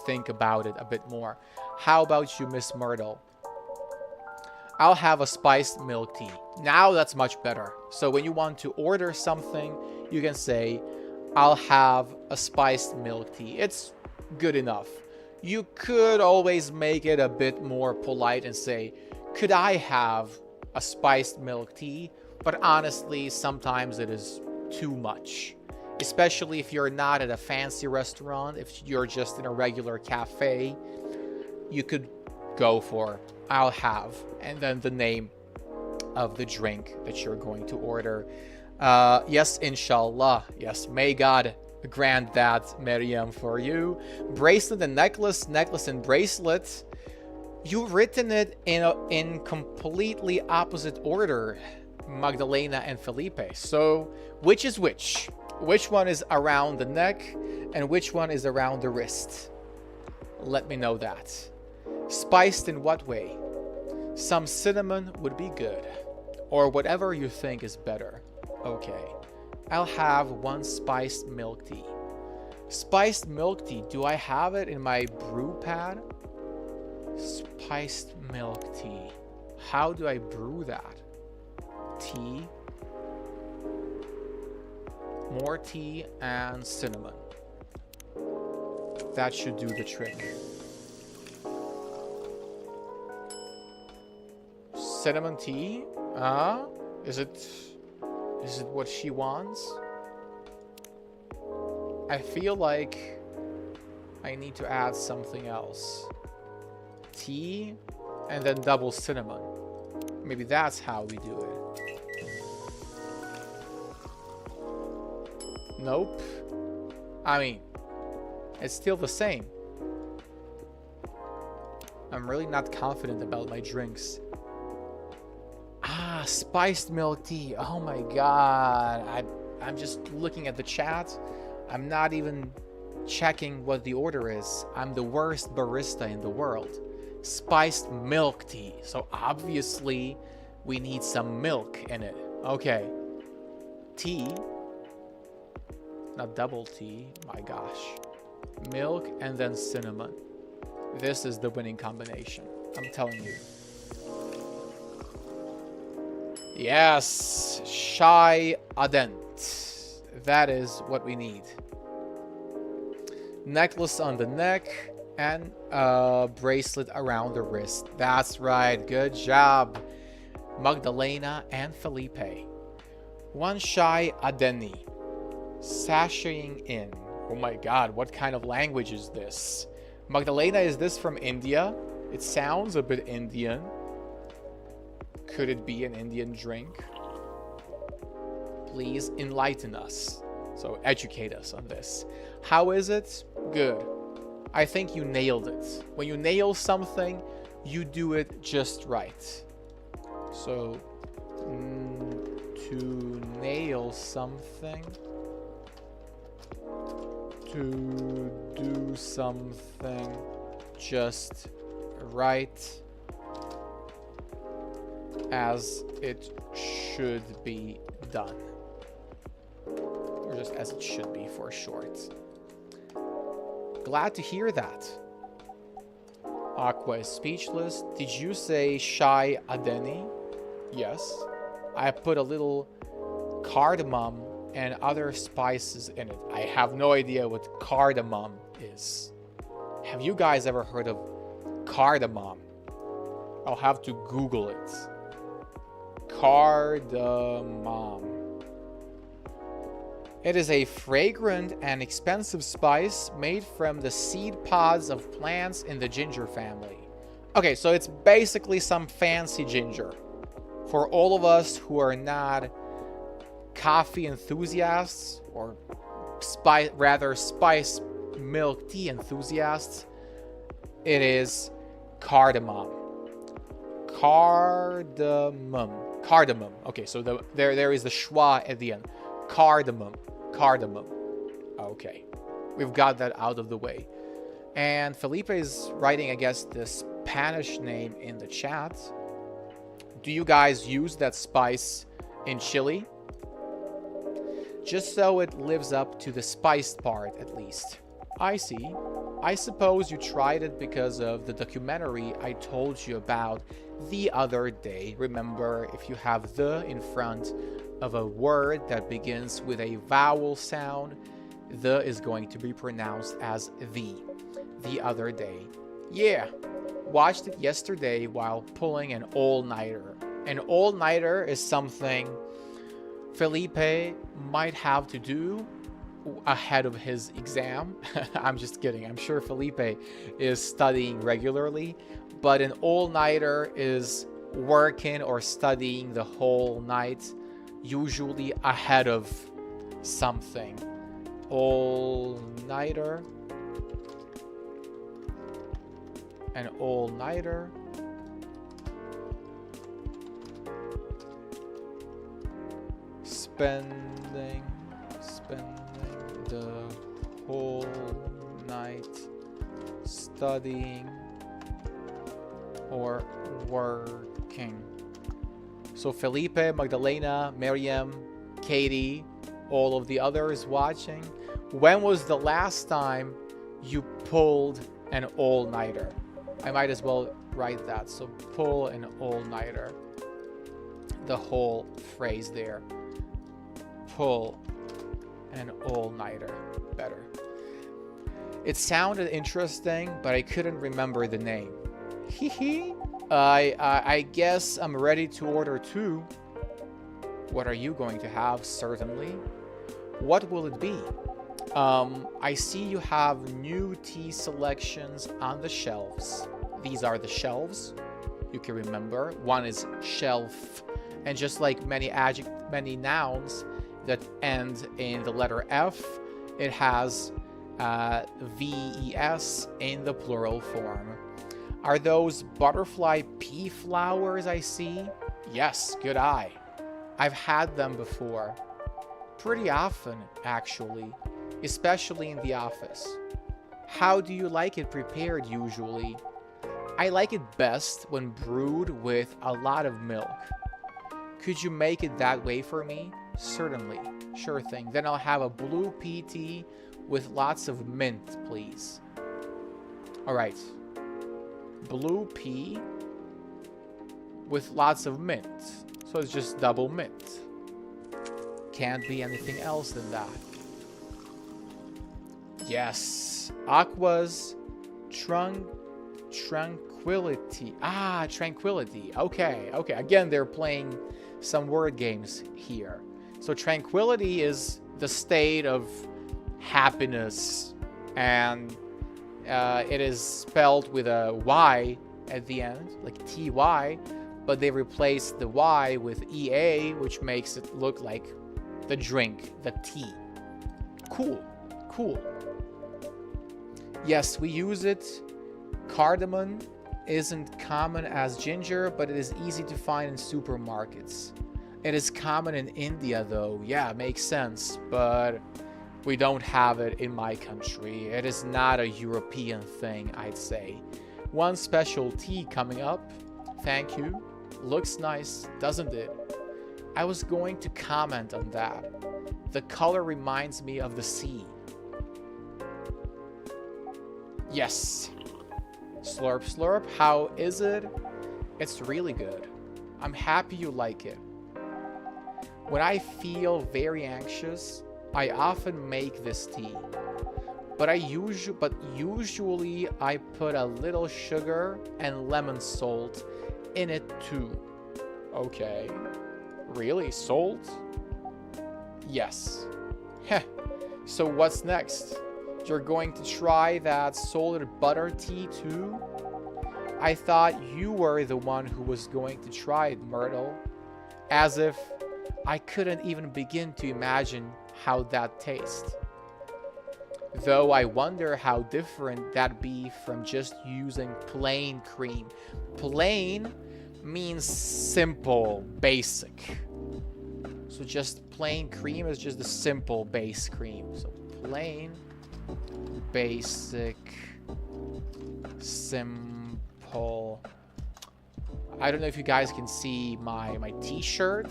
A: think about it a bit more. How about you, Miss Myrtle? I'll have a spiced milk tea. Now that's much better. So when you want to order something, you can say, I'll have a spiced milk tea. It's good enough. You could always make it a bit more polite and say, could I have a spiced milk tea? But honestly, sometimes it is too much. Especially if you're not at a fancy restaurant, if you're just in a regular cafe, you could go for, I'll have, and then the name of the drink that you're going to order. Yes, inshallah. Yes, may God grant that, Miriam, for you. Bracelet and necklace, necklace and bracelet. You've written it in completely opposite order, Magdalena and Felipe. So, which is which? Which one is around the neck and which one is around the wrist? Let me know that. Spiced in what way? Some cinnamon would be good. Or whatever you think is better. Okay. I'll have one spiced milk tea. Spiced milk tea. Do I have it in my brew pad? Spiced milk tea. How do I brew that? Tea. More tea and cinnamon. That should do the trick. Cinnamon tea? Is it what she wants? I feel like I need to add something else. Tea and then double cinnamon. Maybe that's how we do it. Nope. I mean, it's still the same. I'm really not confident about my drinks. Spiced milk tea. Oh my god. I'm just looking at the chat. I'm not even checking what the order is. I'm the worst barista in the world. Spiced milk tea. So obviously we need some milk in it. Okay. Tea. Not double tea. My gosh. Milk and then cinnamon. This is the winning combination. I'm telling you. Yes, Shy Adent. That is what we need. Necklace on the neck and bracelet around the wrist. That's right. Good job, Magdalena and Felipe. One Shy Adeni. Sashaying in. Oh my god, what kind of language is this? Magdalena, is this from India? It sounds a bit Indian. Could it be an Indian drink? Please enlighten us. So educate us on this. How is it? Good. I think you nailed it. When you nail something, you do it just right. So, to nail something. To do something just right. As it should be done. Or just as it should be for short. Glad to hear that. Aqua is speechless. Did you say Shy Adeni? Yes. I put a little cardamom and other spices in it. I have no idea what cardamom is. Have you guys ever heard of cardamom? I'll have to Google it. Cardamom. It is a fragrant and expensive spice made from the seed pods of plants in the ginger family. Okay, so it's basically some fancy ginger. For all of us who are not coffee enthusiasts or spice milk tea enthusiasts, it is cardamom. Cardamom. Okay, so there is the schwa at the end. Cardamom. Okay, we've got that out of the way. And Felipe is writing, I guess, the Spanish name in the chat. Do you guys use that spice in chili? Just so it lives up to the spiced part, at least. I see. I suppose you tried it because of the documentary I told you about the other day. Remember, if you have the in front of a word that begins with a vowel sound, The is going to be pronounced as the other day. Yeah, watched it yesterday while pulling an all-nighter. An all-nighter is something Felipe might have to do ahead of his exam. I'm just kidding. I'm sure Felipe is studying regularly, but an all-nighter is working or studying the whole night, usually ahead of something. All-nighter. An all-nighter. Spending the whole night studying or working. So Felipe, Magdalena, Miriam, Katie, all of the others watching. When was the last time you pulled an all-nighter? I might as well write that. So pull an all-nighter. The whole phrase there. Pull an all-nighter. Better. It sounded interesting, but I couldn't remember the name. Hehe. I guess I'm ready to order too. What are you going to have? Certainly. What will it be? I see you have new tea selections on the shelves. These are the shelves. You can remember. One is shelf. And just like many nouns that end in the letter F, it has VES in the plural form. Are those butterfly pea flowers I see? Yes, good eye. I've had them before. Pretty often, actually. Especially in the office. How do you like it prepared usually? I like it best when brewed with a lot of milk. Could you make it that way for me? Certainly. Sure thing. Then I'll have a blue pea tea with lots of mint, please. Alright. Blue pea with lots of mint. So it's just double mint. Can't be anything else than that. Yes. Aqua's tranquility. Ah, tranquility. Okay. Again, they're playing some word games here. So tranquility is the state of happiness, and it is spelled with a Y at the end, like TY, but they replaced the Y with EA, which makes it look like the drink, the tea. Cool. Yes, we use it. Cardamom isn't common as ginger, but it is easy to find in supermarkets. It is common in India, though. Yeah, makes sense, but we don't have it in my country. It is not a European thing, I'd say. One special tea coming up. Thank you. Looks nice, doesn't it? I was going to comment on that. The color reminds me of the sea. Yes. Slurp, slurp. How is it? It's really good. I'm happy you like it. When I feel very anxious, I often make this tea. But usually I put a little sugar and lemon salt in it too. Okay. Really? Salt? Yes. Heh. So what's next? You're going to try that salted butter tea too? I thought you were the one who was going to try it, Myrtle. As if I couldn't even begin to imagine how that tastes. Though I wonder how different that'd be from just using plain cream. Plain means simple, basic. So just plain cream is just the simple base cream. So plain, basic, simple. I don't know if you guys can see my t-shirt.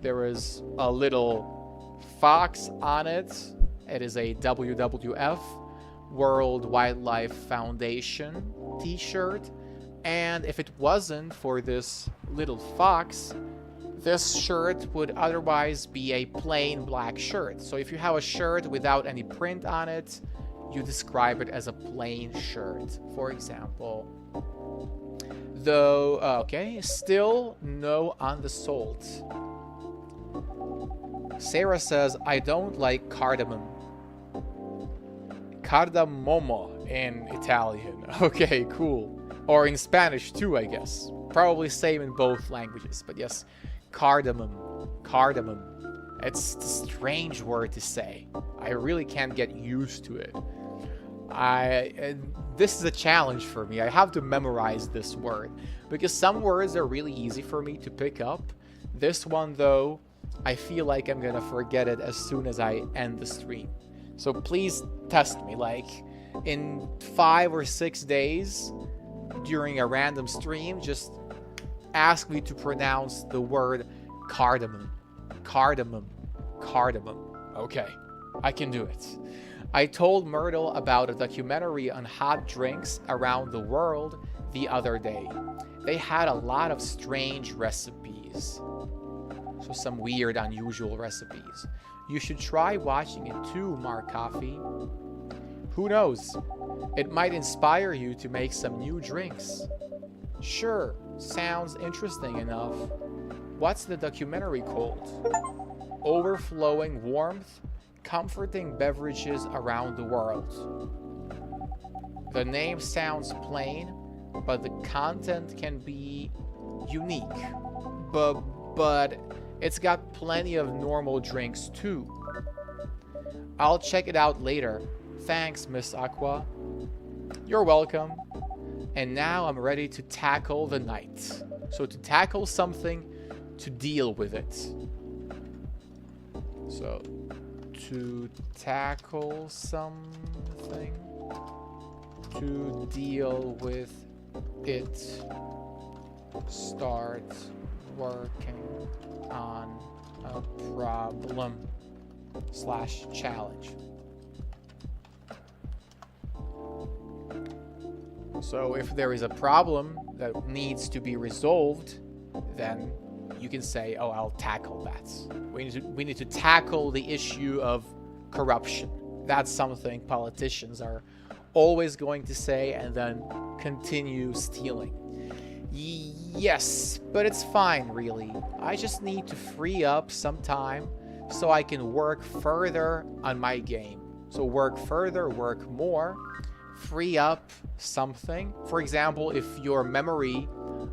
A: There is a little fox on it. It is a WWF, World Wildlife Foundation t-shirt. And if it wasn't for this little fox, This shirt would otherwise be a plain black shirt. So if you have a shirt without any print on it, you describe it as a plain shirt, for example. Though, okay, still no on the salt. Sarah says, I don't like cardamom. Cardamomo in Italian. Okay, cool. Or in Spanish too, I guess. Probably same in both languages, but yes, cardamom. Cardamom. It's a strange word to say. I really can't get used to it. This is a challenge for me. I have to memorize this word because some words are really easy for me to pick up. This one, though, I feel like I'm gonna forget it as soon as I end the stream. So please test me, like in 5 or 6 days during a random stream, just ask me to pronounce the word cardamom. Cardamom. Cardamom. Okay, I can do it. I told Myrtle about a documentary on hot drinks around the world the other day. They had a lot of strange recipes. So some weird, unusual recipes. You should try watching it too, Mark Coffee. Who knows? It might inspire you to make some new drinks. Sure, sounds interesting enough. What's the documentary called? Overflowing Warmth, Comforting Beverages Around the World. The name sounds plain, but the content can be unique. But it's got plenty of normal drinks too. I'll check it out later. Thanks, Miss Aqua. You're welcome. And now I'm ready to tackle the night. So to tackle something, to deal with it. So to tackle something, to deal with it, start working on a problem / challenge. So if there is a problem that needs to be resolved, then you can say, oh, I'll tackle that. We need to tackle the issue of corruption. That's something politicians are always going to say and then continue stealing. Yes, but it's fine, really. I just need to free up some time so I can work further on my game. So work further, work more, free up something. For example, if your memory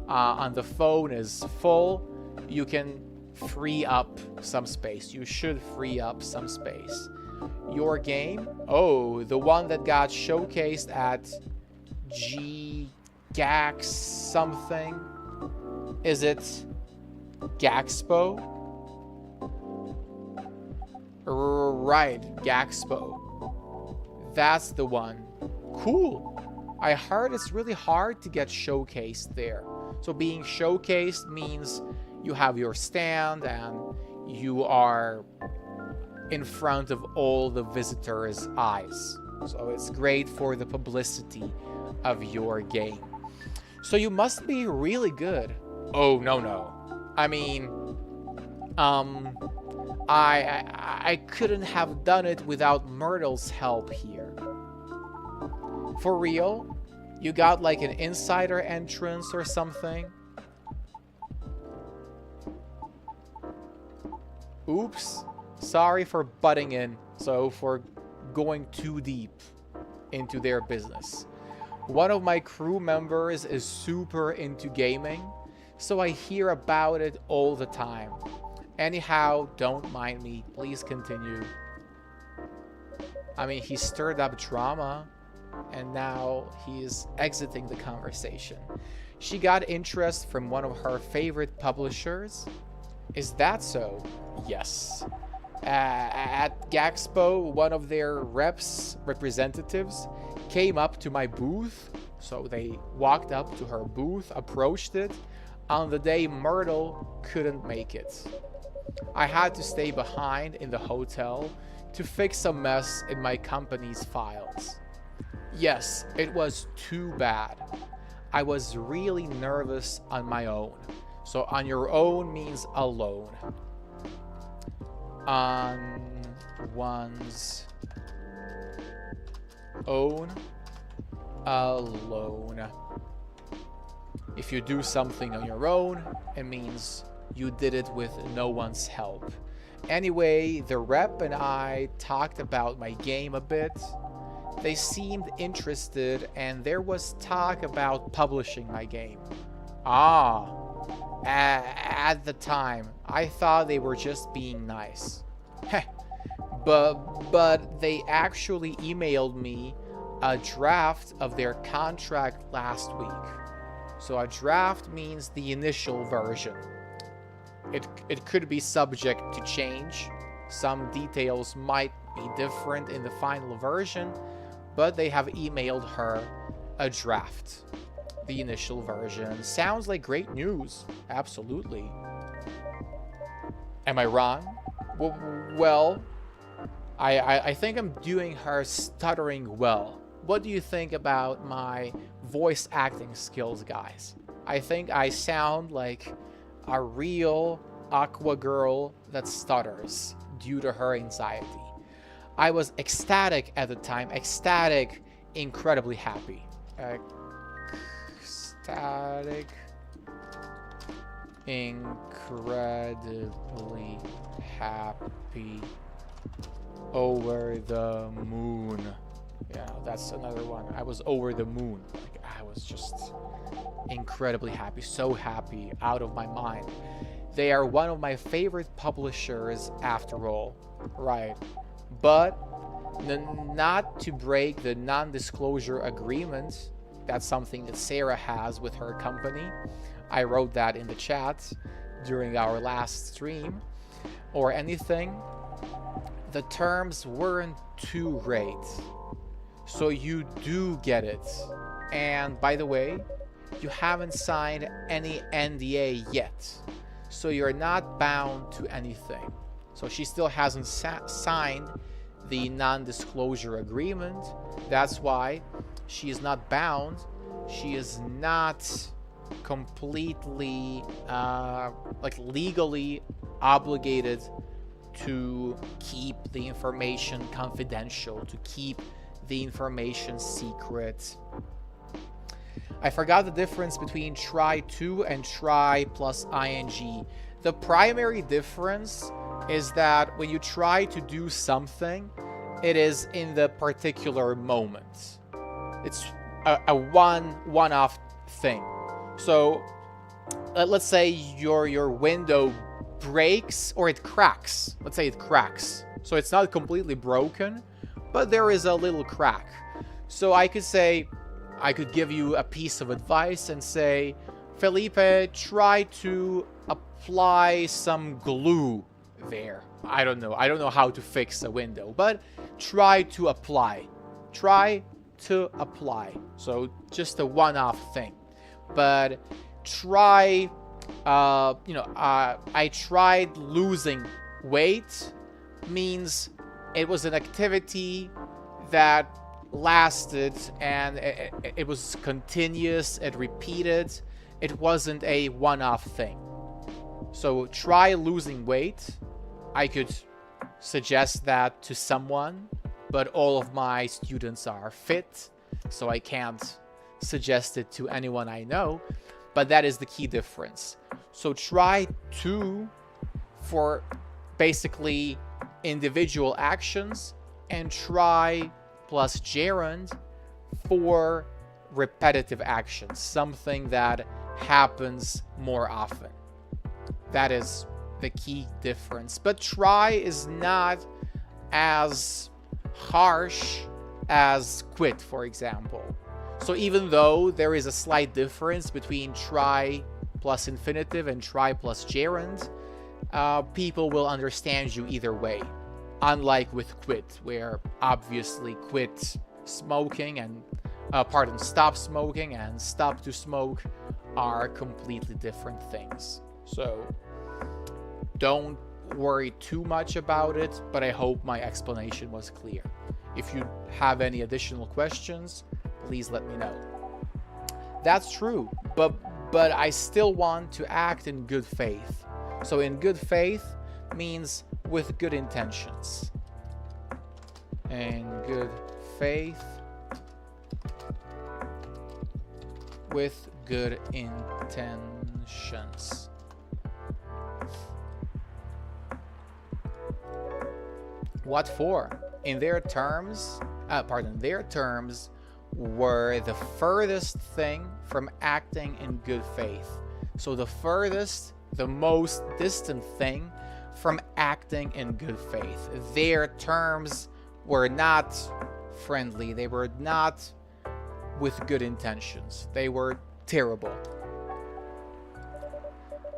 A: on the phone is full, you can free up some space. You should free up some space. Your game? Oh, the one that got showcased at GAX something. Is it Gaxpo? Right, Gaxpo. That's the one. Cool. I heard it's really hard to get showcased there. So being showcased means you have your stand and you are in front of all the visitors' eyes. So it's great for the publicity of your game. So you must be really good. Oh, no. I mean, I couldn't have done it without Myrtle's help here. For real? You got like an insider entrance or something? Oops. Sorry for butting in. So for going too deep into their business. One of my crew members is super into gaming, so I hear about it all the time. Anyhow, don't mind me. Please continue. I mean, he stirred up drama, and now he is exiting the conversation. She got interest from one of her favorite publishers. Is that so? Yes. At Gaxpo, one of their representatives came up to my booth. So they walked up to her booth, approached it, on the day Myrtle couldn't make it. I had to stay behind in the hotel to fix a mess in my company's files. Yes, it was too bad. I was really nervous on my own, So on your own means alone. On one's own, alone. If you do something on your own, it means you did it with no one's help. Anyway, the rep and I talked about my game a bit. They seemed interested, and there was talk about publishing my game. At the time, I thought they were just being nice. But they actually emailed me a draft of their contract last week. So a draft means the initial version. It could be subject to change. Some details might be different in the final version, but they have emailed her a draft. The initial version. Sounds like great news. Absolutely. Am I wrong? Well, I think I'm doing her stuttering well. What do you think about my voice acting skills, guys? I think I sound like a real Aqua girl that stutters due to her anxiety. I was ecstatic at the time. Ecstatic, incredibly happy. Ecstatic, incredibly happy, over the moon. Yeah, that's another one. I was over the moon. Like, I was just incredibly happy, so happy, out of my mind. They are one of my favorite publishers after all, right? But not to break the non-disclosure agreement. That's something that Sarah has with her company. I wrote that in the chat during our last stream or anything. The terms weren't too great. So you do get it. And by the way, you haven't signed any NDA yet. So you're not bound to anything. So she still hasn't signed the non-disclosure agreement. That's why she is not bound. She is not completely legally obligated to keep the information confidential, to keep the information secret. I forgot the difference between try to and try plus ing. The primary difference is that when you try to do something, it is in the particular moment. It's a one-off thing. So let's say your window breaks or it cracks. Let's say it cracks. So it's not completely broken, but there is a little crack. So I could give you a piece of advice and say, Felipe, try to apply some glue there. I don't know how to fix a window, but try to apply. Try to apply. So just a one-off thing. But try, I tried losing weight means it was an activity that lasted and it was continuous, it repeated. It wasn't a one-off thing. So try losing weight. I could suggest that to someone, but all of my students are fit, so I can't suggest it to anyone I know. But that is the key difference. So try to for basically individual actions, and try plus gerund for repetitive actions, something that happens more often. That is the key difference. But try is not as harsh as quit, for example. So even though there is a slight difference between try plus infinitive and try plus gerund, people will understand you either way. Unlike with quit, where obviously quit smoking and stop smoking and stop to smoke are completely different things. So don't worry too much about it, but I hope my explanation was clear. If you have any additional questions, please let me know. That's true, but I still want to act in good faith. So in good faith means with good intentions. In good faith with good intentions. What for? In their terms, their terms were the furthest thing from acting in good faith. So the furthest, the most distant thing from acting in good faith. Their terms were not friendly. They were not with good intentions. They were terrible.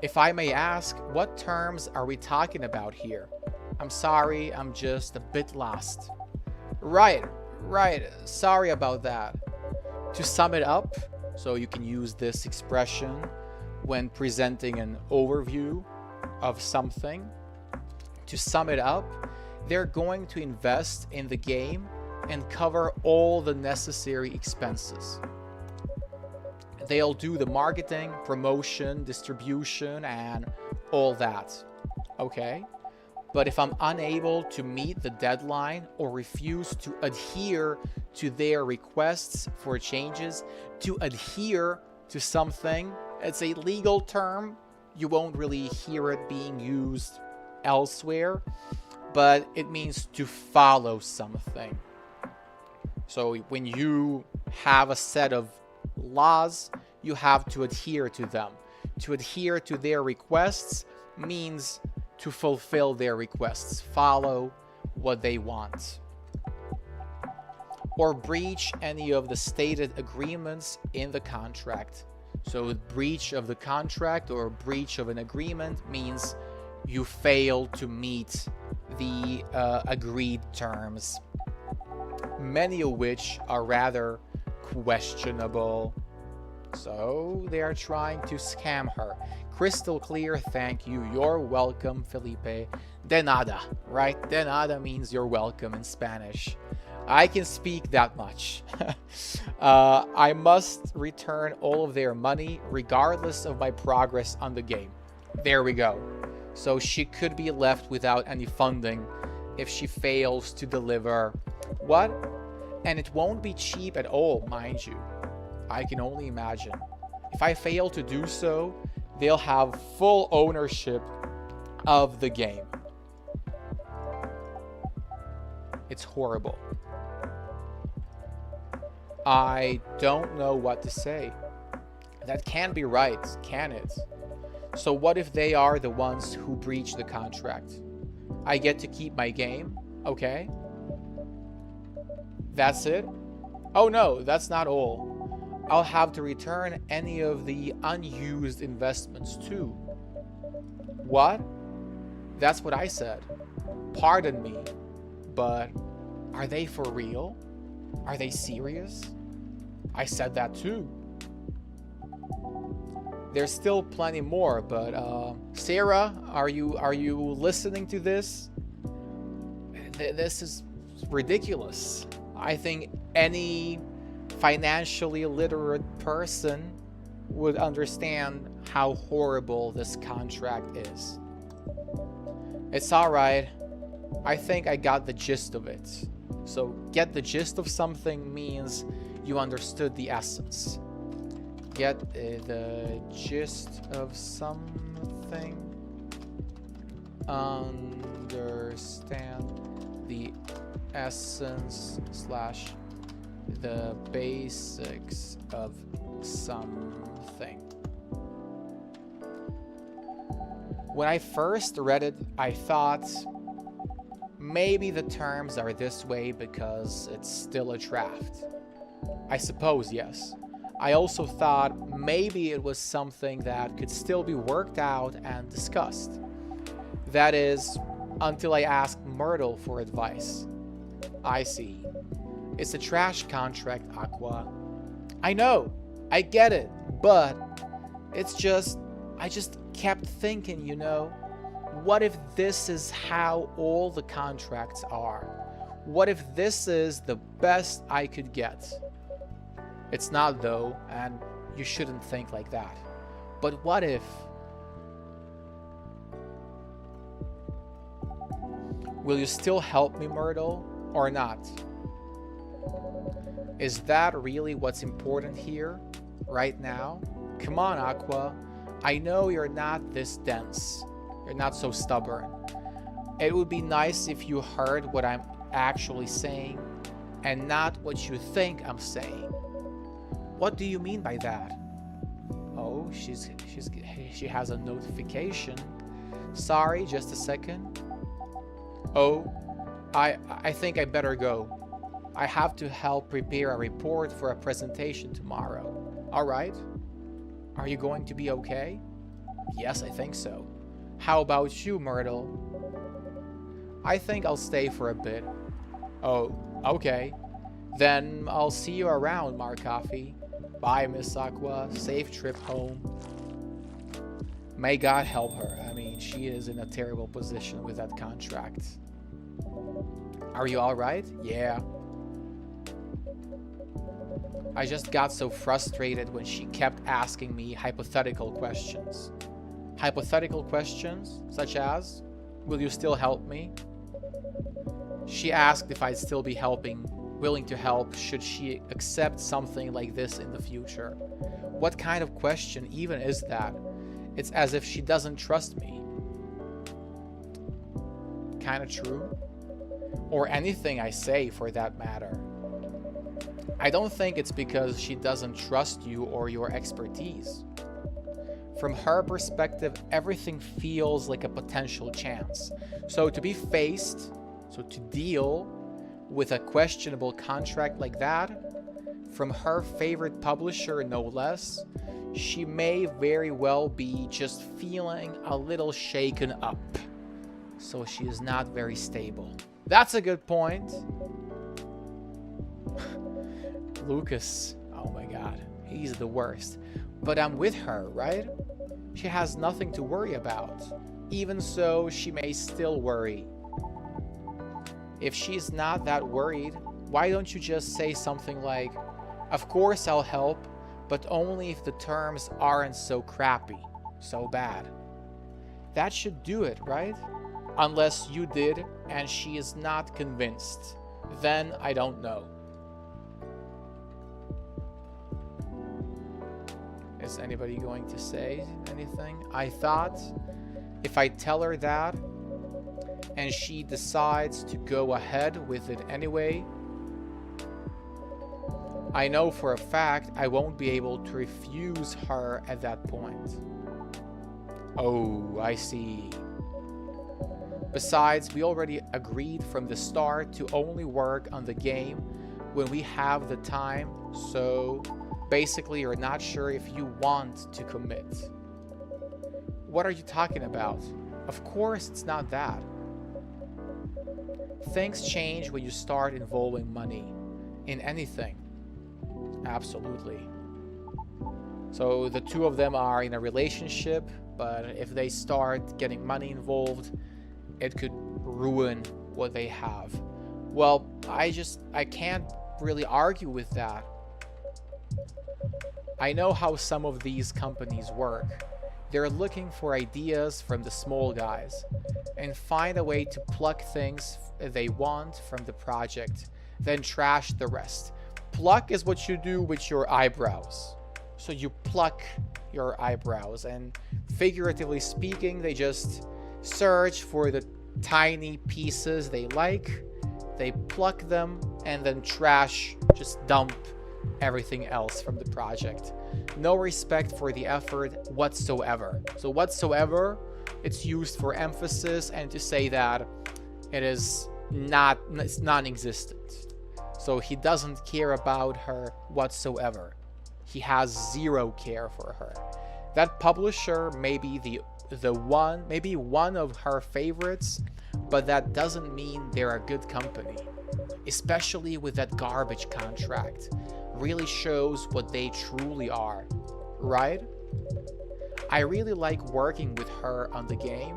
A: If I may ask, what terms are we talking about here? I'm sorry, I'm just a bit lost. Right, sorry about that. To sum it up, so you can use this expression when presenting an overview of something. To sum it up, they're going to invest in the game and cover all the necessary expenses. They'll do the marketing, promotion, distribution, and all that. Okay? But if I'm unable to meet the deadline or refuse to adhere to their requests for changes, to adhere to something, it's a legal term. You won't really hear it being used elsewhere, but it means to follow something. So when you have a set of laws, you have to adhere to them. To adhere to their requests means to fulfill their requests, follow what they want. Or breach any of the stated agreements in the contract. So breach of the contract or breach of an agreement means you fail to meet the agreed terms, many of which are rather questionable. So they are trying to scam her. Crystal clear, thank you. You're welcome, Felipe. De nada, right? De nada means you're welcome in Spanish. I can speak that much. I must return all of their money regardless of my progress on the game. There we go. So she could be left without any funding if she fails to deliver. What? And it won't be cheap at all, mind you. I can only imagine. If I fail to do so, they'll have full ownership of the game. It's horrible. I don't know what to say. That can't be right, can it? So what if they are the ones who breach the contract? I get to keep my game, okay? That's it? Oh no, that's not all. I'll have to return any of the unused investments too. What? That's what I said. Pardon me, but are they for real? Are they serious? I said that too. There's still plenty more, but Sarah, are you listening to this? This is ridiculous. I think any financially literate person would understand how horrible this contract is. It's alright. I think I got the gist of it. So get the gist of something means you understood the essence. Get the gist of something. Understand the essence / the basics of something. When I first read it, I thought maybe the terms are this way because it's still a draft. I suppose, yes. I also thought maybe it was something that could still be worked out and discussed. That is, until I asked Myrtle for advice. I see. It's a trash contract, Aqua. I know, I get it, but it's just, I just kept thinking, you know, what if this is how all the contracts are? What if this is the best I could get? It's not though, and you shouldn't think like that. But what if... Will you still help me, Myrtle, or not? Is that really what's important here, right now? Come on, Aqua. I know you're not this dense. You're not so stubborn. It would be nice if you heard what I'm actually saying and not what you think I'm saying. What do you mean by that? Oh, she has a notification. Sorry, just a second. Oh, I think I better go. I have to help prepare a report for a presentation tomorrow. All right. Are you going to be okay? Yes, I think so. How about you, Myrtle? I think I'll stay for a bit. Oh, okay. Then I'll see you around, Marcoffee. Bye, Miss Aqua. Safe trip home. May God help her. I mean, she is in a terrible position with that contract. Are you alright? Yeah. I just got so frustrated when she kept asking me hypothetical questions. Hypothetical questions such as, will you still help me? She asked if I'd still be willing to help should she accept something like this in the future. What kind of question even is that? It's as if she doesn't trust me. Kinda true. Or anything I say for that matter. I don't think it's because she doesn't trust you or your expertise. From her perspective, everything feels like a potential chance. So to deal with a questionable contract like that, from her favorite publisher no less, she may very well be just feeling a little shaken up. So she is not very stable. That's a good point. Lucas, oh my god, he's the worst. But I'm with her, right? She has nothing to worry about. Even so, she may still worry. If she's not that worried, why don't you just say something like, of course I'll help, but only if the terms aren't so crappy, so bad. That should do it, right? Unless you did and she is not convinced. Then I don't know. Is anybody going to say anything? I thought if I tell her that and she decides to go ahead with it anyway, I know for a fact I won't be able to refuse her at that point. Oh, I see. Besides, we already agreed from the start to only work on the game when we have the time, so basically you're not sure if you want to commit. What are you talking about? Of course it's not that. Things change when you start involving money in anything. Absolutely. So the two of them are in a relationship, but if they start getting money involved, it could ruin what they have. Well, I can't really argue with that. I know how some of these companies work. They're looking for ideas from the small guys and find a way to pluck things they want from the project, then trash the rest. Pluck is what you do with your eyebrows. So you pluck your eyebrows, and figuratively speaking, they just search for the tiny pieces they like, they pluck them, and then trash, just dump everything else from the project. No respect for the effort whatsoever. So whatsoever, it's used for emphasis and to say that it's non-existent. So he doesn't care about her whatsoever. He has zero care for her. That publisher may be maybe one of her favorites, but that doesn't mean they're a good company. Especially with that garbage contract. Really shows what they truly are, right? I really like working with her on the game.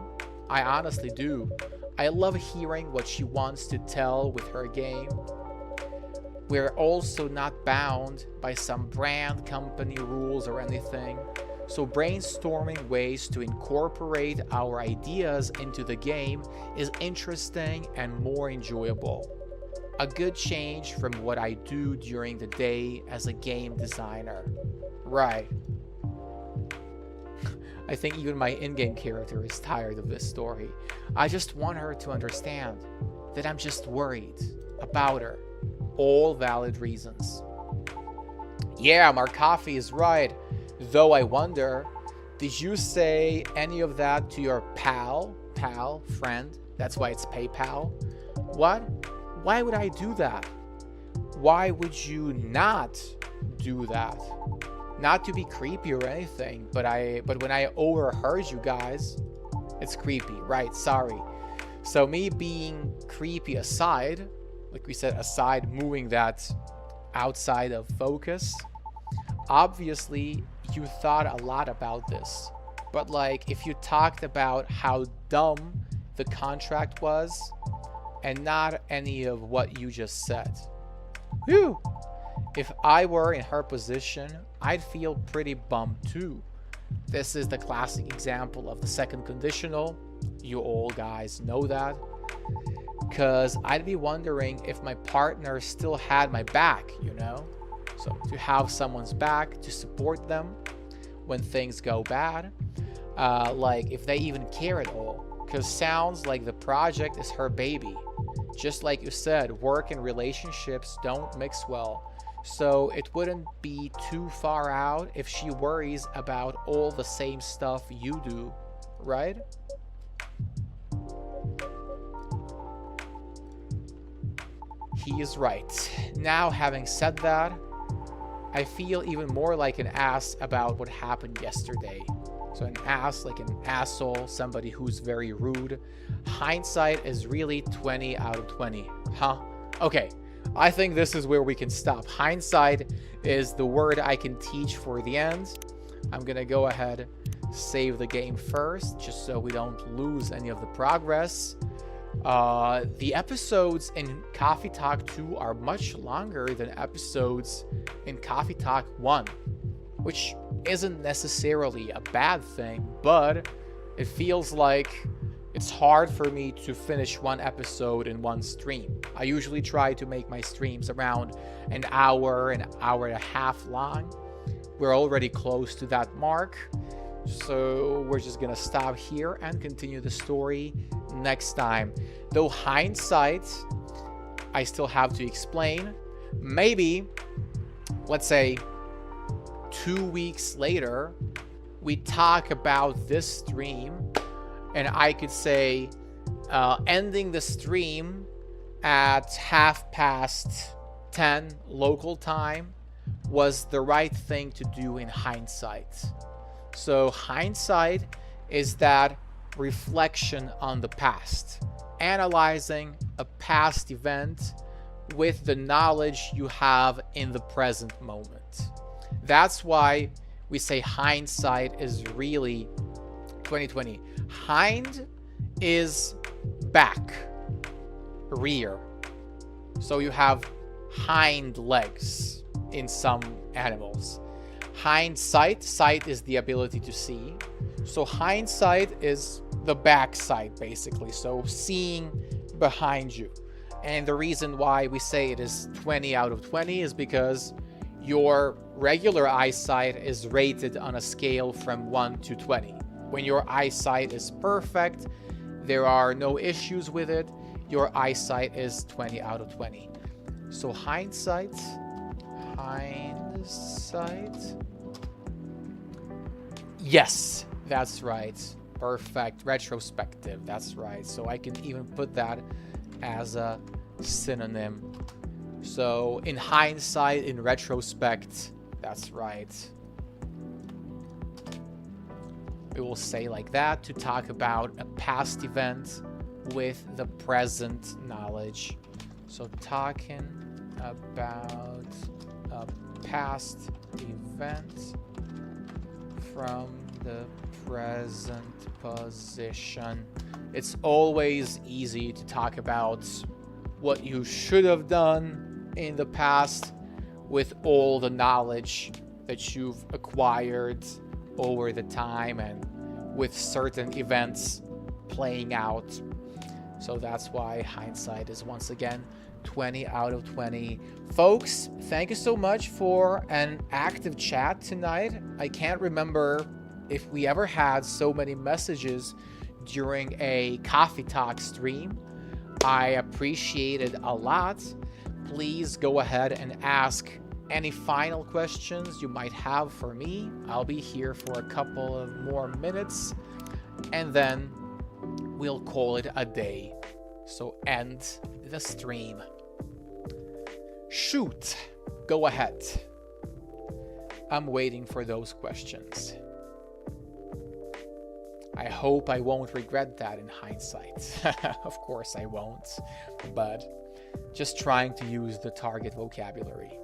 A: I honestly do. I love hearing what she wants to tell with her game. We're also not bound by some brand company rules or anything, So brainstorming ways to incorporate our ideas into the game is interesting and more enjoyable. A good change from what I do during the day as a game designer. Right. I think even my in-game character is tired of this story. I just want her to understand that I'm just worried about her. All valid reasons. Yeah, Marcoffee is right. Though I wonder, did you say any of that to your friend? That's why it's PayPal. What? Why would I do that? Why would you not do that? Not to be creepy or anything, but when I overheard you guys, it's creepy, right? Sorry. So me being creepy aside, like we said, aside moving that outside of focus, obviously you thought a lot about this. But like if you talked about how dumb the contract was and not any of what you just said. Whew. If I were in her position, I'd feel pretty bummed too. This is the classic example of the second conditional. You all guys know that. Because I'd be wondering if my partner still had my back, you know? So to have someone's back, to support them when things go bad. Like if they even care at all. Because sounds like the project is her baby. Just like you said, work and relationships don't mix well. So it wouldn't be too far out if she worries about all the same stuff you do, right? He is right. Now, having said that, I feel even more like an ass about what happened yesterday. So an ass, like an asshole, somebody who's very rude. Hindsight is really 20 out of 20. Huh? Okay. I think this is where we can stop. Hindsight is the word I can teach for the end. I'm gonna go ahead, save the game first, just so we don't lose any of the progress. The episodes in Coffee Talk 2 are much longer than episodes in Coffee Talk 1, which isn't necessarily a bad thing, but it feels like it's hard for me to finish one episode in one stream. I usually try to make my streams around an hour and a half long. We're already close to that mark, so we're just gonna stop here and continue the story next time. Though hindsight, I still have to explain. Maybe, let's say 2 weeks later, we talk about this stream, and I could say ending the stream at 10:30 local time was the right thing to do in hindsight. So hindsight is that reflection on the past, analyzing a past event with the knowledge you have in the present moment. That's why we say hindsight is really 2020. Hind is back, rear. So you have hind legs in some animals. Hindsight, sight is the ability to see. So hindsight is the backside, basically. So seeing behind you. And the reason why we say it is 20 out of 20 is because your regular eyesight is rated on a scale from 1 to 20. When your eyesight is perfect, there are no issues with it, your eyesight is 20 out of 20. So hindsight. Yes, that's right. Perfect. Retrospective, that's right. So I can even put that as a synonym. So in hindsight, in retrospect, that's right. We will say like that to talk about a past event with the present knowledge. So talking about a past event from the present position. It's always easy to talk about what you should have done in the past with all the knowledge that you've acquired over the time and with certain events playing out. So that's why hindsight is once again 20 out of 20. Folks, thank you so much for an active chat tonight. I can't remember if we ever had so many messages during a coffee talk stream. I appreciate it a lot. Please go ahead and ask any final questions you might have for me. I'll be here for a couple of more minutes and then we'll call it a day. So end the stream. Shoot, go ahead. I'm waiting for those questions. I hope I won't regret that in hindsight. Of course I won't, but just trying to use the target vocabulary.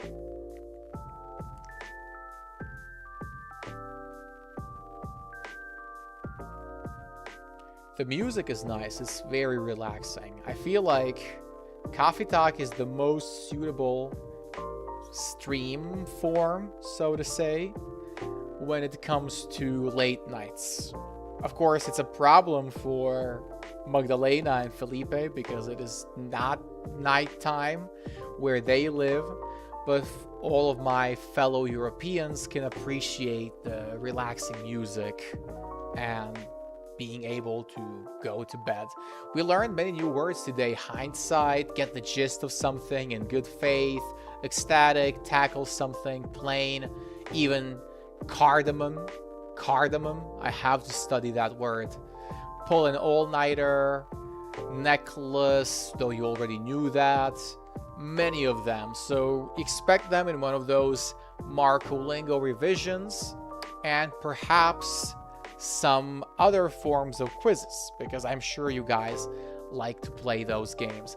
A: The music is nice, it's very relaxing. I feel like Coffee Talk is the most suitable stream form, so to say, when it comes to late nights. Of course, it's a problem for Magdalena and Felipe because it is not nighttime where they live, but all of my fellow Europeans can appreciate the relaxing music and being able to go to bed. We learned many new words today: hindsight, get the gist of something, in good faith, ecstatic, tackle something, plain, even cardamom. Cardamom, I have to study that word. Pull an all-nighter, necklace, though you already knew that. Many of them. So expect them in one of those Marcolingo revisions and perhaps some other forms of quizzes, because I'm sure you guys like to play those games.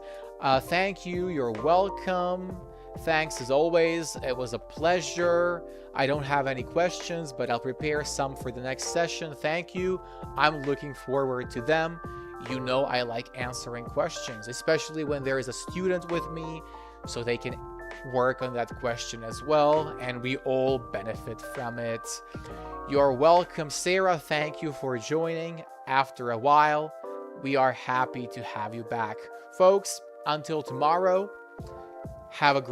A: Thank you. You're welcome. Thanks as always. It was a pleasure. I don't have any questions, but I'll prepare some for the next session. Thank you. I'm looking forward to them. You know I like answering questions, especially when there is a student with me, so they can work on that question as well, and we all benefit from it. You're welcome, Sarah. Thank you for joining after a while. We are happy to have you back. Folks, until tomorrow, have a great